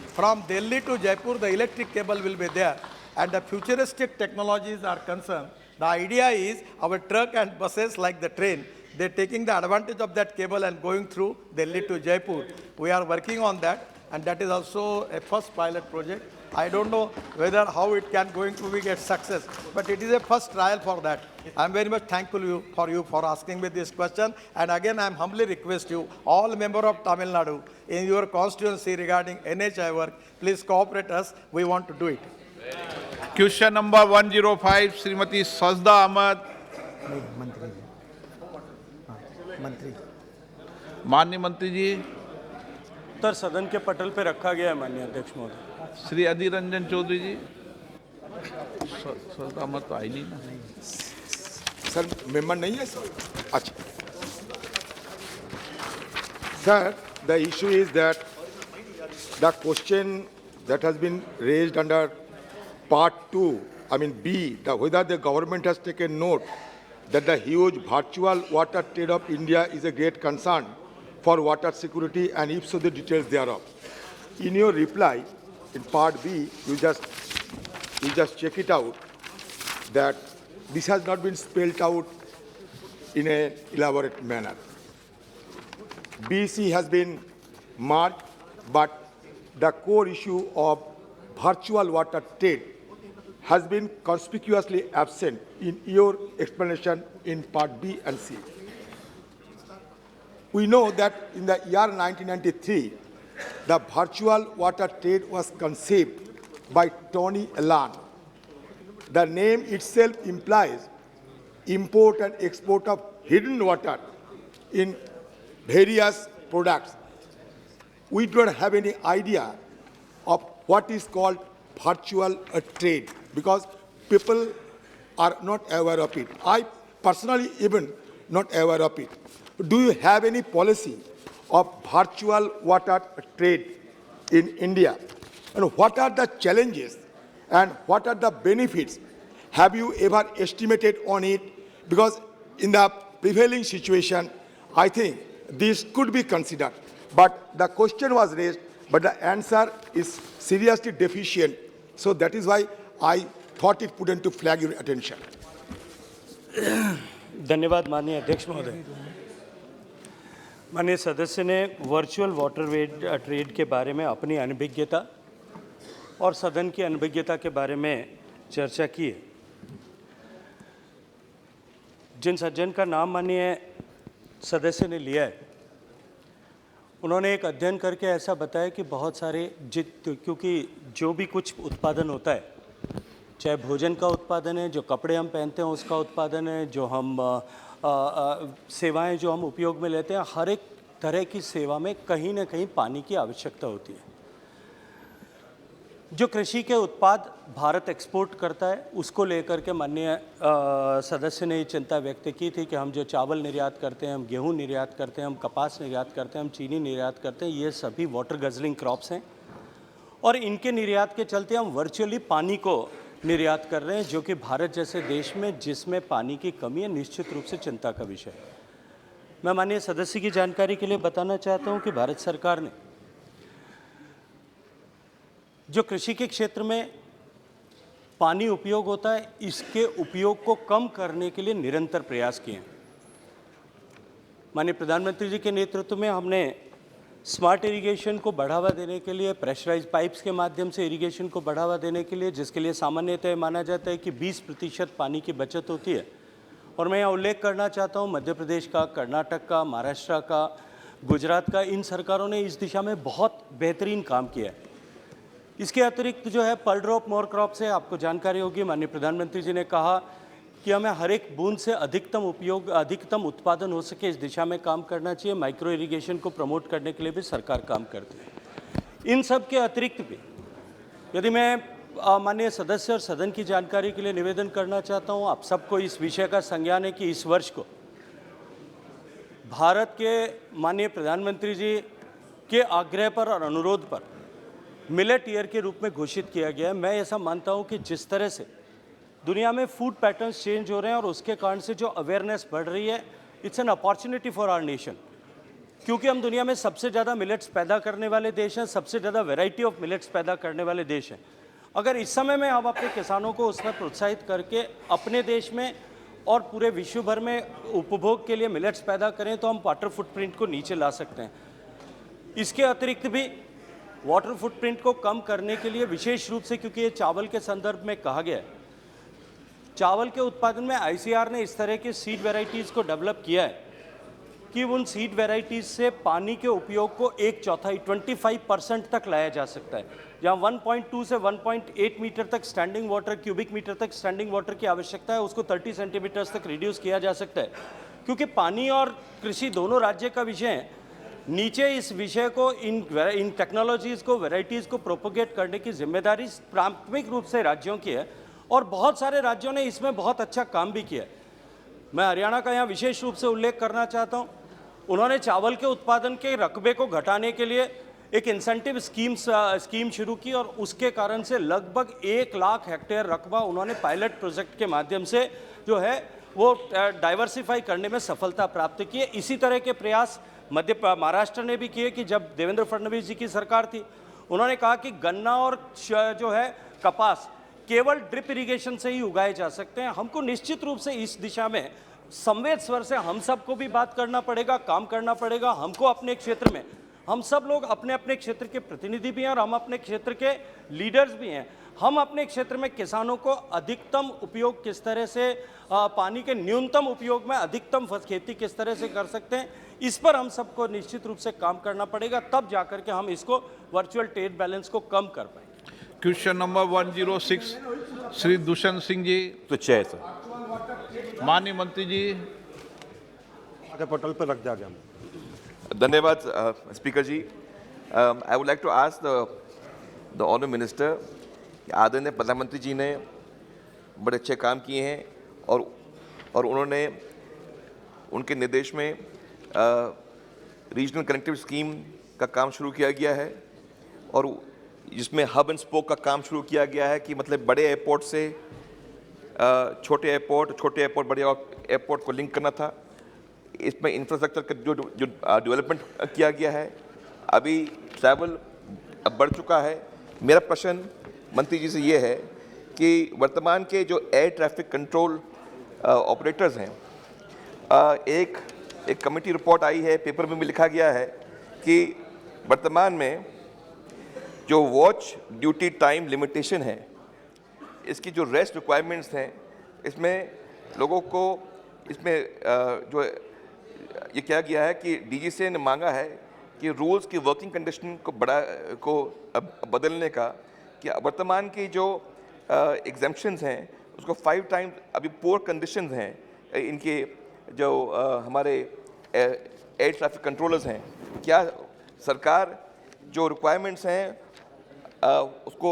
From Delhi to Jaipur, the electric cable will be there. and the futuristic technologies are concerned, the idea is our truck and buses like the train, they're taking the advantage of that cable and going through Delhi to Jaipur. We are working on that, and that is also a first pilot project. I don't know whether how it can going to be get success, but it is a first trial for that. I'm very much thankful for you for asking me this question. And again, I'm humbly request you, all member of Tamil Nadu, in your constituency regarding NHI work, please cooperate us. We want to do it. Question number 105 Shrimati सजदा अहमद। माननीय मंत्री जी। उत्तर सदन के पटल पे रखा गया है माननीय अध्यक्ष महोदय। श्री अधीर रंजन चौधरी जी। सजदा अहमद तो आई नहीं ना। सर मेंबर नहीं है सर। अच्छा sir, the issue is that the question that has been raised under part 2, I mean B, whether the government has taken note that the huge virtual water trade of India is a great concern for water security, and if so, the details thereof. In your reply, in part B, you just check it out that this has not been spelled out in an elaborate manner. BC has been marked, but the core issue of virtual water trade has been conspicuously absent in your explanation in part B and C. We know that in the year 1993, the virtual water trade was conceived by Tony Allen. The name itself implies import and export of hidden water in various products. We don't have any idea of what is called virtual trade because people are not aware of it. I personally even not aware of it. Do you have any policy of virtual water trade in India? And what are the challenges and what are the benefits? Have you ever estimated on it? Because in the prevailing situation, I think this could be considered. But the question was raised, but the answer is seriously deficient. So that is why I thought it prudent to flag your attention. धन्यवाद माननीय अध्यक्ष महोदय। माननीय सदस्य ने virtual water trade के बारे में अपनी अनभिज्ञता और सदन की अनभिज्ञता के बारे में चर्चा की है। जिन सज्जन का नाम माननीय सदस्य ने लिया है, उन्होंने एक अध्ययन करके ऐसा बताया कि बहुत सारे क्योंकि जो भी कुछ उत्पादन होता है, चाहे भोजन का उत्पादन है, जो कपड़े हम पहनते हैं उसका उत्पादन है, जो हम सेवाएं जो हम उपयोग में लेते हैं, हर एक तरह की सेवा में कहीं ना कहीं पानी की आवश्यकता होती है। जो कृषि के उत्पाद भारत एक्सपोर्ट करता है, उसको लेकर के माननीय सदस्य ने ये चिंता व्यक्त की थी कि हम जो चावल निर्यात करते हैं, हम गेहूं निर्यात करते हैं, हम कपास निर्यात करते हैं, हम चीनी निर्यात करते हैं, ये सभी वाटर गजलिंग क्रॉप्स हैं और इनके निर्यात के चलते हम वर्चुअली पानी को निर्यात कर रहे हैं, जो कि भारत जैसे देश में जिसमें पानी की कमी है, निश्चित रूप से चिंता का विषय है। मैं माननीय सदस्य की जानकारी के लिए बताना चाहता हूँ कि भारत सरकार ने जो कृषि के क्षेत्र में पानी उपयोग होता है, इसके उपयोग को कम करने के लिए निरंतर प्रयास किए हैं। माननीय प्रधानमंत्री जी के नेतृत्व में हमने स्मार्ट इरिगेशन को बढ़ावा देने के लिए, प्रेशराइज पाइप्स के माध्यम से इरिगेशन को बढ़ावा देने के लिए, जिसके लिए सामान्यतः माना जाता है कि 20% पानी की बचत होती है, और मैं यहाँ उल्लेख करना चाहता हूँ मध्य प्रदेश का, कर्नाटक का, महाराष्ट्र का, गुजरात का, इन सरकारों ने इस दिशा में बहुत बेहतरीन काम किया है। इसके अतिरिक्त जो है पर ड्रॉप मोर क्रॉप से आपको जानकारी होगी, माननीय प्रधानमंत्री जी ने कहा कि हमें हर एक बूंद से अधिकतम उत्पादन हो सके, इस दिशा में काम करना चाहिए। माइक्रो इरिगेशन को प्रमोट करने के लिए भी सरकार काम करती है। इन सब के अतिरिक्त भी यदि मैं माननीय सदस्य और सदन की जानकारी के लिए निवेदन करना चाहता हूँ, आप सबको इस विषय का संज्ञान है कि इस वर्ष को भारत के माननीय प्रधानमंत्री जी के आग्रह पर और अनुरोध पर मिलेट ईयर के रूप में घोषित किया गया है। मैं ऐसा मानता हूं कि जिस तरह से दुनिया में फूड पैटर्न्स चेंज हो रहे हैं और उसके कारण से जो अवेयरनेस बढ़ रही है, it's an opportunity for our nation, क्योंकि हम दुनिया में सबसे ज़्यादा मिलेट्स पैदा करने वाले देश हैं, सबसे ज़्यादा वैरायटी ऑफ मिलेट्स पैदा करने वाले देश हैं। अगर इस समय में हम अपने किसानों को उसमें प्रोत्साहित करके अपने देश में और पूरे विश्व भर में उपभोग के लिए मिलेट्स पैदा करें तो हम वाटर फुटप्रिंट को नीचे ला सकते हैं। इसके अतिरिक्त भी वाटर फुटप्रिंट को कम करने के लिए विशेष रूप से, क्योंकि ये चावल के संदर्भ में कहा गया है, चावल के उत्पादन में आईसीआर ने इस तरह के सीड वेराइटीज़ को डेवलप किया है कि उन सीड वेराइटीज़ से पानी के उपयोग को 1/4 25% तक लाया जा सकता है। जहाँ 1.2 से 1.8 मीटर तक स्टैंडिंग वाटर, क्यूबिक मीटर तक स्टैंडिंग वाटर की आवश्यकता है, उसको 30 सेंटीमीटर्स तक रिड्यूस किया जा सकता है। क्योंकि पानी और कृषि दोनों राज्य का विषय है, नीचे इस विषय को, इन टेक्नोलॉजीज़ को, वेराइटीज़ को प्रोपोगेट करने की जिम्मेदारी प्राथमिक रूप से राज्यों की है और बहुत सारे राज्यों ने इसमें बहुत अच्छा काम भी किया है। मैं हरियाणा का यहाँ विशेष रूप से उल्लेख करना चाहता हूँ। उन्होंने चावल के उत्पादन के रकबे को घटाने के लिए एक इंसेंटिव स्कीम शुरू की और उसके कारण से लगभग 1 लाख हेक्टेयर रकबा उन्होंने पायलट प्रोजेक्ट के माध्यम से जो है वो डाइवर्सिफाई करने में सफलता प्राप्त की है। इसी तरह के प्रयास महाराष्ट्र ने भी किए कि जब देवेंद्र फडणवीस जी की सरकार थी, उन्होंने कहा कि गन्ना और जो है कपास केवल ड्रिप इरिगेशन से ही उगाए जा सकते हैं। हमको निश्चित रूप से इस दिशा में संवेद स्वर से हम सबको भी बात करना पड़ेगा, काम करना पड़ेगा। हमको अपने क्षेत्र में, हम सब लोग अपने अपने क्षेत्र के प्रतिनिधि भी हैं और हम अपने क्षेत्र के लीडर्स भी हैं। हम अपने क्षेत्र में किसानों को अधिकतम उपयोग किस तरह से, पानी के न्यूनतम उपयोग में अधिकतम खेती किस तरह से कर सकते हैं, इस पर हम सबको निश्चित रूप से काम करना पड़ेगा। तब जाकर के हम इसको वर्चुअल ट्रेड बैलेंस को कम कर पाएंगे। Question number 106 Shri Dushyant Singh ji. तो चेयर सर। माननीय मंत्री जी। पोर्टल पर रख दिया गया। धन्यवाद speaker ji. I would like to ask the honourable minister, आदरणीय प्रधानमंत्री जी ने बड़े अच्छे काम किए हैं और उन्होंने उनके निर्देश में रीजनल कनेक्टिव स्कीम का काम शुरू किया गया है और जिसमें हब एंड स्पोक का काम शुरू किया गया है कि मतलब बड़े एयरपोर्ट से छोटे एयरपोर्ट बड़े एयरपोर्ट को लिंक करना था। इसमें इंफ्रास्ट्रक्चर का जो डेवलपमेंट किया गया है, अभी ट्रैवल अब बढ़ चुका है। मेरा प्रश्न मंत्री जी से ये है कि वर्तमान के जो एयर ट्रैफिक कंट्रोल ऑपरेटर्स हैं, एक कमेटी रिपोर्ट आई है, पेपर में भी लिखा गया है कि वर्तमान में जो वॉच ड्यूटी टाइम लिमिटेशन है, इसकी जो रेस्ट रिक्वायरमेंट्स हैं, इसमें लोगों को इसमें जो ये किया गया है कि डीजीसीए ने मांगा है कि रूल्स की वर्किंग कंडीशन को बदलने का, कि वर्तमान की जो एग्जेम्पशंस हैं उसको 5 टाइम्स अभी पोर कंडीशंस हैं इनके जो हमारे एयर ट्रैफिक कंट्रोलर्स हैं। क्या सरकार जो रिक्वायरमेंट्स हैं उसको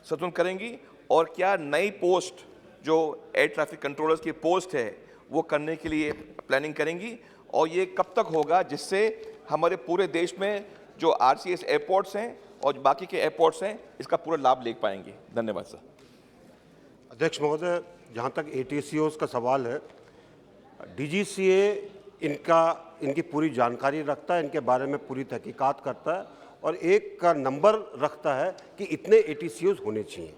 सतुलन करेंगी और क्या नई पोस्ट जो एयर ट्रैफिक कंट्रोलर्स की पोस्ट है वो करने के लिए प्लानिंग करेंगी और ये कब तक होगा जिससे हमारे पूरे देश में जो आरसीएस एयरपोर्ट्स हैं और बाकी के एयरपोर्ट्स हैं इसका पूरा लाभ ले पाएंगे? धन्यवाद सर। अध्यक्ष महोदय, जहाँ तक एटीसीओज का सवाल है, डीजीसीए इनकी पूरी जानकारी रखता है, इनके बारे में पूरी तहकीकात करता है और एक का नंबर रखता है कि इतने एटीसीओज होने चाहिए।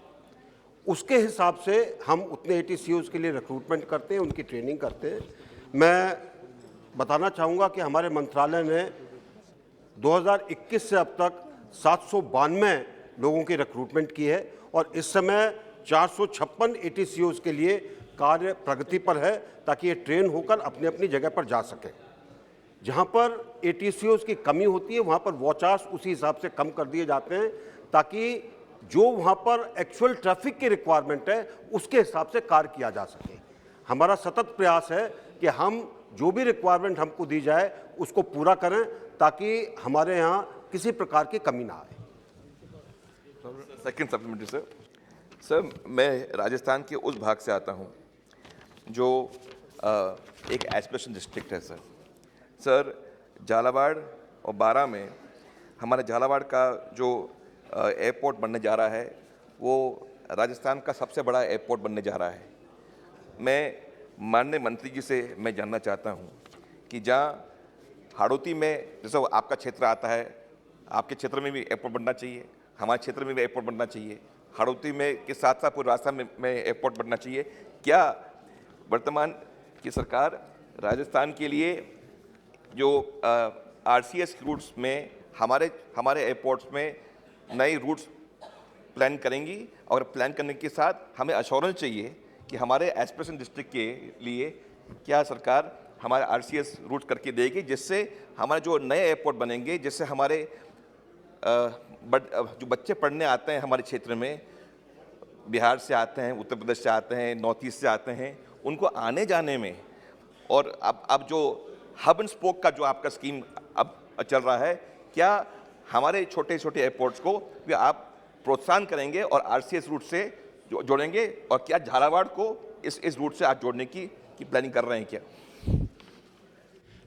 उसके हिसाब से हम उतने एटीसीओज के लिए रिक्रूटमेंट करते हैं, उनकी ट्रेनिंग करते हैं। मैं बताना चाहूँगा कि हमारे मंत्रालय ने 2021 से अब तक 792 लोगों की रिक्रूटमेंट की है और इस समय 456 एटीसीओज के लिए कार्य प्रगति पर है ताकि ये ट्रेन होकर अपनी अपनी जगह पर जा सकें। जहाँ पर एटीसीओज की कमी होती है वहाँ पर वॉच आवर्स उसी हिसाब से कम कर दिए जाते हैं ताकि जो वहाँ पर एक्चुअल ट्रैफिक की रिक्वायरमेंट है उसके हिसाब से कार्य किया जा सके। हमारा सतत प्रयास है कि हम जो भी रिक्वायरमेंट हमको दी जाए उसको पूरा करें ताकि हमारे यहाँ किसी प्रकार की कमी ना आए। Second supplementary sir. सर, मैं राजस्थान के उस भाग से आता हूँ जो एक एस्पिरेशन डिस्ट्रिक्ट है सर। सर, झालावाड़ और बारा में हमारे झालावाड़ का जो एयरपोर्ट बनने जा रहा है वो राजस्थान का सबसे बड़ा एयरपोर्ट बनने जा रहा है। मैं माननीय मंत्री जी से मैं जानना चाहता हूँ कि जहाँ हाड़ौती में, जैसे आपका क्षेत्र आता है, आपके क्षेत्र में भी एयरपोर्ट बनना चाहिए, हमारे क्षेत्र में भी एयरपोर्ट बनना चाहिए, हाड़ौती में के साथ साथ पूरे राजस्थान में एयरपोर्ट बनना चाहिए। क्या वर्तमान की सरकार राजस्थान के लिए जो आरसीएस रूट्स में हमारे एयरपोर्ट्स में नए रूट्स प्लान करेंगी, और प्लान करने के साथ हमें अश्योरेंस चाहिए कि हमारे एस्पिरेशन डिस्ट्रिक्ट के लिए क्या सरकार हमारे आरसीएस रूट करके देगी, जिससे हमारे जो नए एयरपोर्ट बनेंगे, जिससे हमारे जो बच्चे पढ़ने आते हैं हमारे क्षेत्र में, बिहार से आते हैं, उत्तर प्रदेश से आते हैं, नॉर्थ ईस्ट से आते हैं, उनको आने जाने में, और अब जो हब एंड स्पोक का जो आपका स्कीम अब चल रहा है, क्या हमारे छोटे छोटे एयरपोर्ट्स को भी आप प्रोत्साहन करेंगे और आरसीएस रूट से जोड़ेंगे, और क्या झालावाड़ को इस रूट से आप जोड़ने की प्लानिंग कर रहे हैं क्या?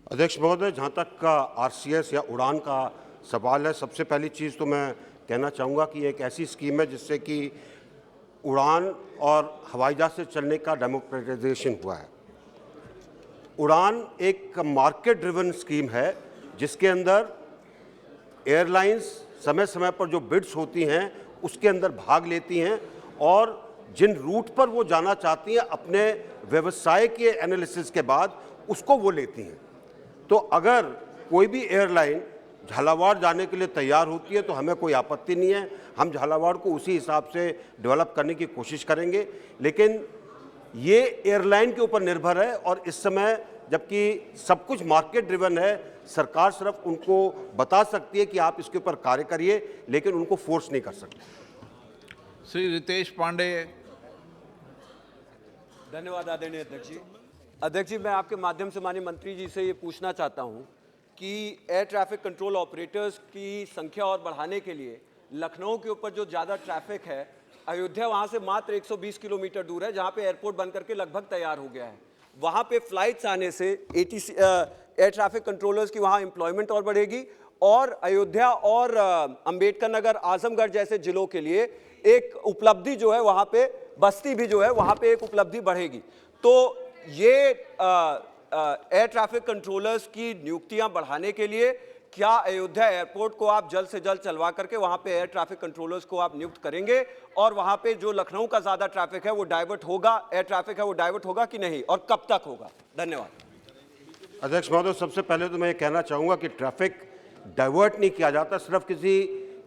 अध्यक्ष महोदय, जहाँ तक का आरसीएस या उड़ान का सवाल है, सबसे पहली चीज़ तो मैं कहना चाहूँगा कि एक ऐसी स्कीम है जिससे कि उड़ान और हवाई जहाज से चलने का डेमोक्रेटाइजेशन हुआ है। उड़ान एक मार्केट ड्रिवन स्कीम है जिसके अंदर एयरलाइंस समय समय पर जो बिड्स होती हैं उसके अंदर भाग लेती हैं, और जिन रूट पर वो जाना चाहती हैं अपने व्यवसाय के एनालिसिस के बाद उसको वो लेती हैं। तो अगर कोई भी एयरलाइन झालावाड़ जाने के लिए तैयार होती है तो हमें कोई आपत्ति नहीं है, हम झालावाड़ को उसी हिसाब से डेवलप करने की कोशिश करेंगे। लेकिन ये एयरलाइन के ऊपर निर्भर है, और इस समय जबकि सब कुछ मार्केट ड्रिवन है, सरकार सिर्फ उनको बता सकती है कि आप इसके ऊपर कार्य करिए, लेकिन उनको फोर्स नहीं कर सकती। श्री रितेश पांडे। धन्यवाद आदरणीय अध्यक्ष जी। अध्यक्ष जी, मैं आपके माध्यम से माननीय मंत्री जी से ये पूछना चाहता हूँ कि एयर ट्रैफिक कंट्रोल ऑपरेटर्स की संख्या और बढ़ाने के लिए लखनऊ के ऊपर जो ज़्यादा ट्रैफिक है, अयोध्या वहाँ से मात्र 120 किलोमीटर दूर है, जहाँ पे एयरपोर्ट बन करके लगभग तैयार हो गया है। वहाँ पे फ्लाइट्स आने से एयर ट्रैफिक कंट्रोलर्स की वहाँ एम्प्लॉयमेंट और बढ़ेगी, और अयोध्या और अंबेडकर नगर, आजमगढ़ जैसे जिलों के लिए एक उपलब्धि जो है वहाँ पे, बस्ती भी जो है वहाँ पे एक उपलब्धि बढ़ेगी। तो ये एयर ट्रैफिक कंट्रोलर्स की नियुक्तियां बढ़ाने के लिए क्या अयोध्या एयरपोर्ट को आप जल्द से जल्द चलवा करके वहां पे एयर ट्रैफिक कंट्रोलर्स को आप नियुक्त करेंगे, और वहां पे जो लखनऊ का ज्यादा ट्रैफिक है वो डाइवर्ट होगा, एयर ट्रैफिक है वो डाइवर्ट होगा कि नहीं, और कब तक होगा? धन्यवाद। अध्यक्ष महोदय, सबसे पहले तो मैं ये कहना चाहूँगा कि ट्रैफिक डाइवर्ट नहीं किया जाता, सिर्फ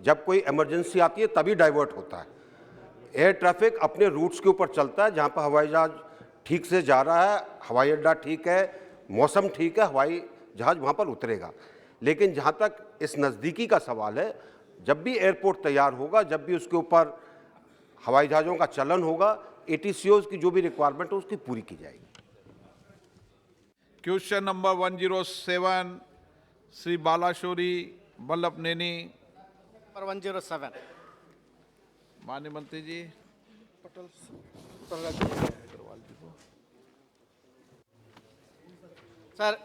जब कोई इमरजेंसी आती है तभी डाइवर्ट होता है। एयर ट्रैफिक अपने रूट्स के ऊपर चलता है, जहाँ पर हवाई जहाज ठीक से जा रहा है, हवाई अड्डा ठीक है, मौसम ठीक है, हवाई जहाज वहाँ पर उतरेगा। लेकिन जहाँ तक इस नज़दीकी का सवाल है, जब भी एयरपोर्ट तैयार होगा, जब भी उसके ऊपर हवाई जहाज़ों का चलन होगा, एटीसीओज की जो भी रिक्वायरमेंट है उसकी पूरी की जाएगी। Question number 107, Shri Balashowry Vallabhaneni. 107। माननीय मंत्री जी। Sir,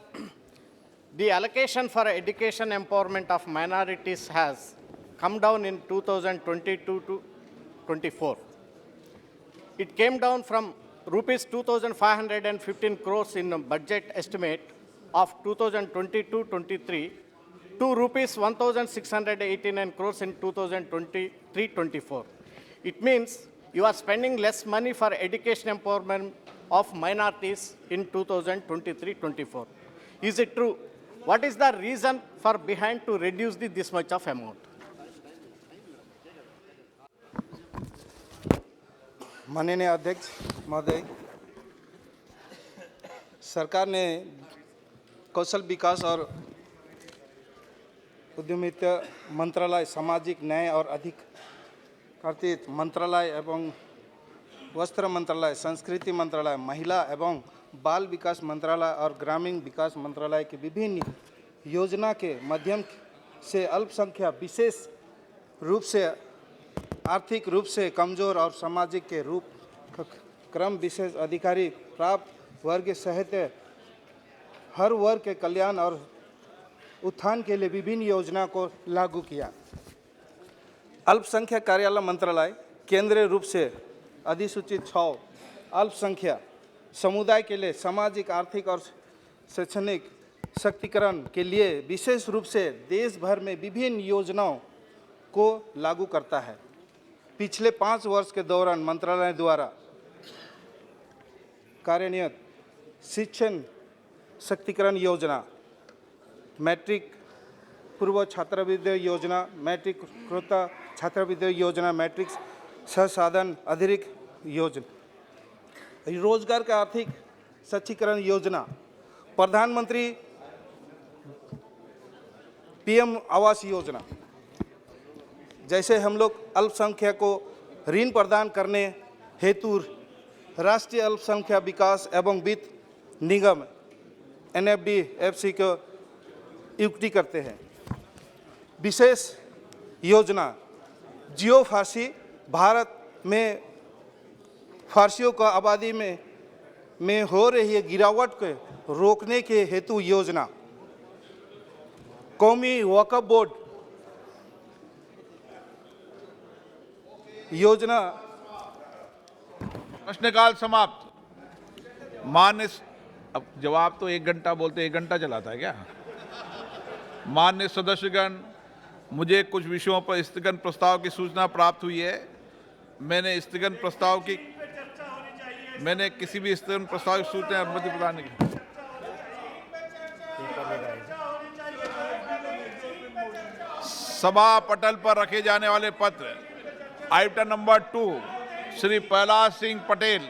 the allocation for education empowerment of minorities has come down in 2022 to 24. It came down from rupees 2,515 crores in budget estimate of 2022-23 to rupees 1,689 crores in 2023-24. It means you are spending less money for education empowerment of minorities in 2023-24. Is it true? What is the reason for behind to reduce this much of amount? माननीय अध्यक्ष महोदय, सरकार ने कौशल विकास और उद्यमिता मंत्रालय, सामाजिक न्याय और अधिकारिता मंत्रालय एवं वस्त्र मंत्रालय, संस्कृति मंत्रालय, महिला एवं बाल विकास मंत्रालय और ग्रामीण विकास मंत्रालय के विभिन्न योजना के माध्यम से अल्पसंख्यक, विशेष रूप से आर्थिक रूप से कमजोर और सामाजिक के रूप क्रम विशेष अधिकारी प्राप्त वर्ग सहित हर वर्ग के कल्याण और उत्थान के लिए विभिन्न योजना को लागू किया। अल्पसंख्यक कार्यालय मंत्रालय केंद्रीय रूप से अधिसूचित 6 अल्पसंख्यक समुदाय के लिए सामाजिक, आर्थिक और शैक्षणिक सशक्तिकरण के लिए विशेष रूप से देश भर में विभिन्न योजनाओं को लागू करता है। पिछले 5 वर्ष के दौरान मंत्रालय द्वारा कार्यान्वित शिक्षण शक्तिकरण योजना, मैट्रिक पूर्व छात्रवृत्ति योजना, मैट्रिक उत्तरोत्तर छात्रवृत्ति योजना, मैट्रिक संसाधन अतिरिक्त योजना, रोजगार का आर्थिक सशक्तिकरण योजना, प्रधानमंत्री पीएम आवास योजना, जैसे हम लोग अल्पसंख्यक को ऋण प्रदान करने हेतु राष्ट्रीय अल्पसंख्यक विकास एवं वित्त निगम NFDFC को नियुक्ति करते हैं। विशेष योजना जियो फारसी, भारत में फारसियों का आबादी में हो रही गिरावट को रोकने के हेतु योजना, कौमी वक्फ बोर्ड योजना। प्रश्नकाल समाप्त। मान्य, अब जवाब तो 1 घंटा बोलते 1 घंटा चलाता है क्या? मान्य सदस्यगण, मुझे कुछ विषयों पर स्थगन प्रस्ताव की सूचना प्राप्त हुई है। मैंने किसी भी स्थगन प्रस्ताव की सूचना अनुमति प्रदान नहीं की। सभा पटल पर रखे जाने वाले पत्र आइटम नंबर 2 श्री प्रहलाद सिंह पटेल।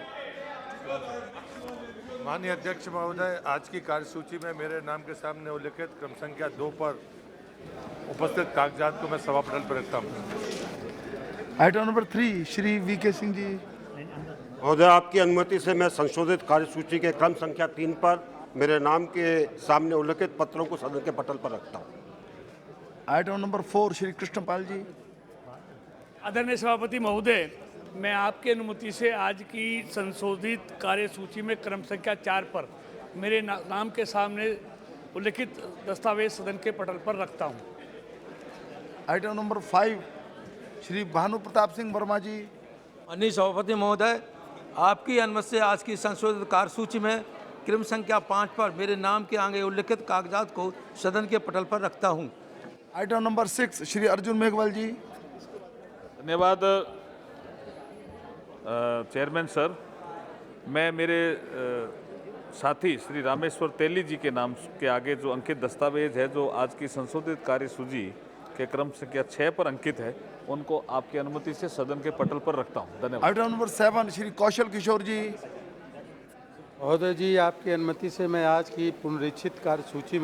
माननीय अध्यक्ष महोदय, आज की कार्यसूची में मेरे नाम के सामने उल्लिखित क्रम संख्या 2 पर उपस्थित कागजात को मैं सभा पटल पर रखता हूँ। Item number 3 Shri VK Singh ji. महोदय, आपकी अनुमति से मैं संशोधित कार्यसूची के क्रम संख्या 3 पर मेरे नाम के सामने उल्लिखित पत्रों को सदन के पटल पर रखता हूँ। आइटम नंबर 4 श्री कृष्णपाल जी। आदरणीय सभापति महोदय, मैं आपकी अनुमति से आज की संशोधित कार्यसूची में क्रम संख्या 4 पर मेरे नाम के सामने उल्लिखित दस्तावेज सदन के पटल पर रखता हूं। आइटम नंबर 5 श्री भानु प्रताप सिंह वर्मा जी। माननीय सभापति महोदय, आपकी अनुमति से आज की संशोधित कार्यसूची में क्रम संख्या 5 पर मेरे नाम के आगे उल्लिखित कागजात को सदन के पटल पर रखता हूं। आइटम नंबर 6 श्री अर्जुन मेघवाल जी। धन्यवाद चेयरमैन सर। मैं मेरे साथी श्री रामेश्वर तेली जी के नाम के आगे जो अंकित दस्तावेज है, जो आज की संशोधित कार्यसूची के क्रम संख्या 6 पर अंकित है, उनको आपकी अनुमति से सदन के पटल पर रखता हूं। धन्यवाद। आइटम नंबर 7 श्री कौशल किशोर जी। महोदय जी, आपकी अनुमति से मैं आज की पुनरीक्षित कार्यसूची में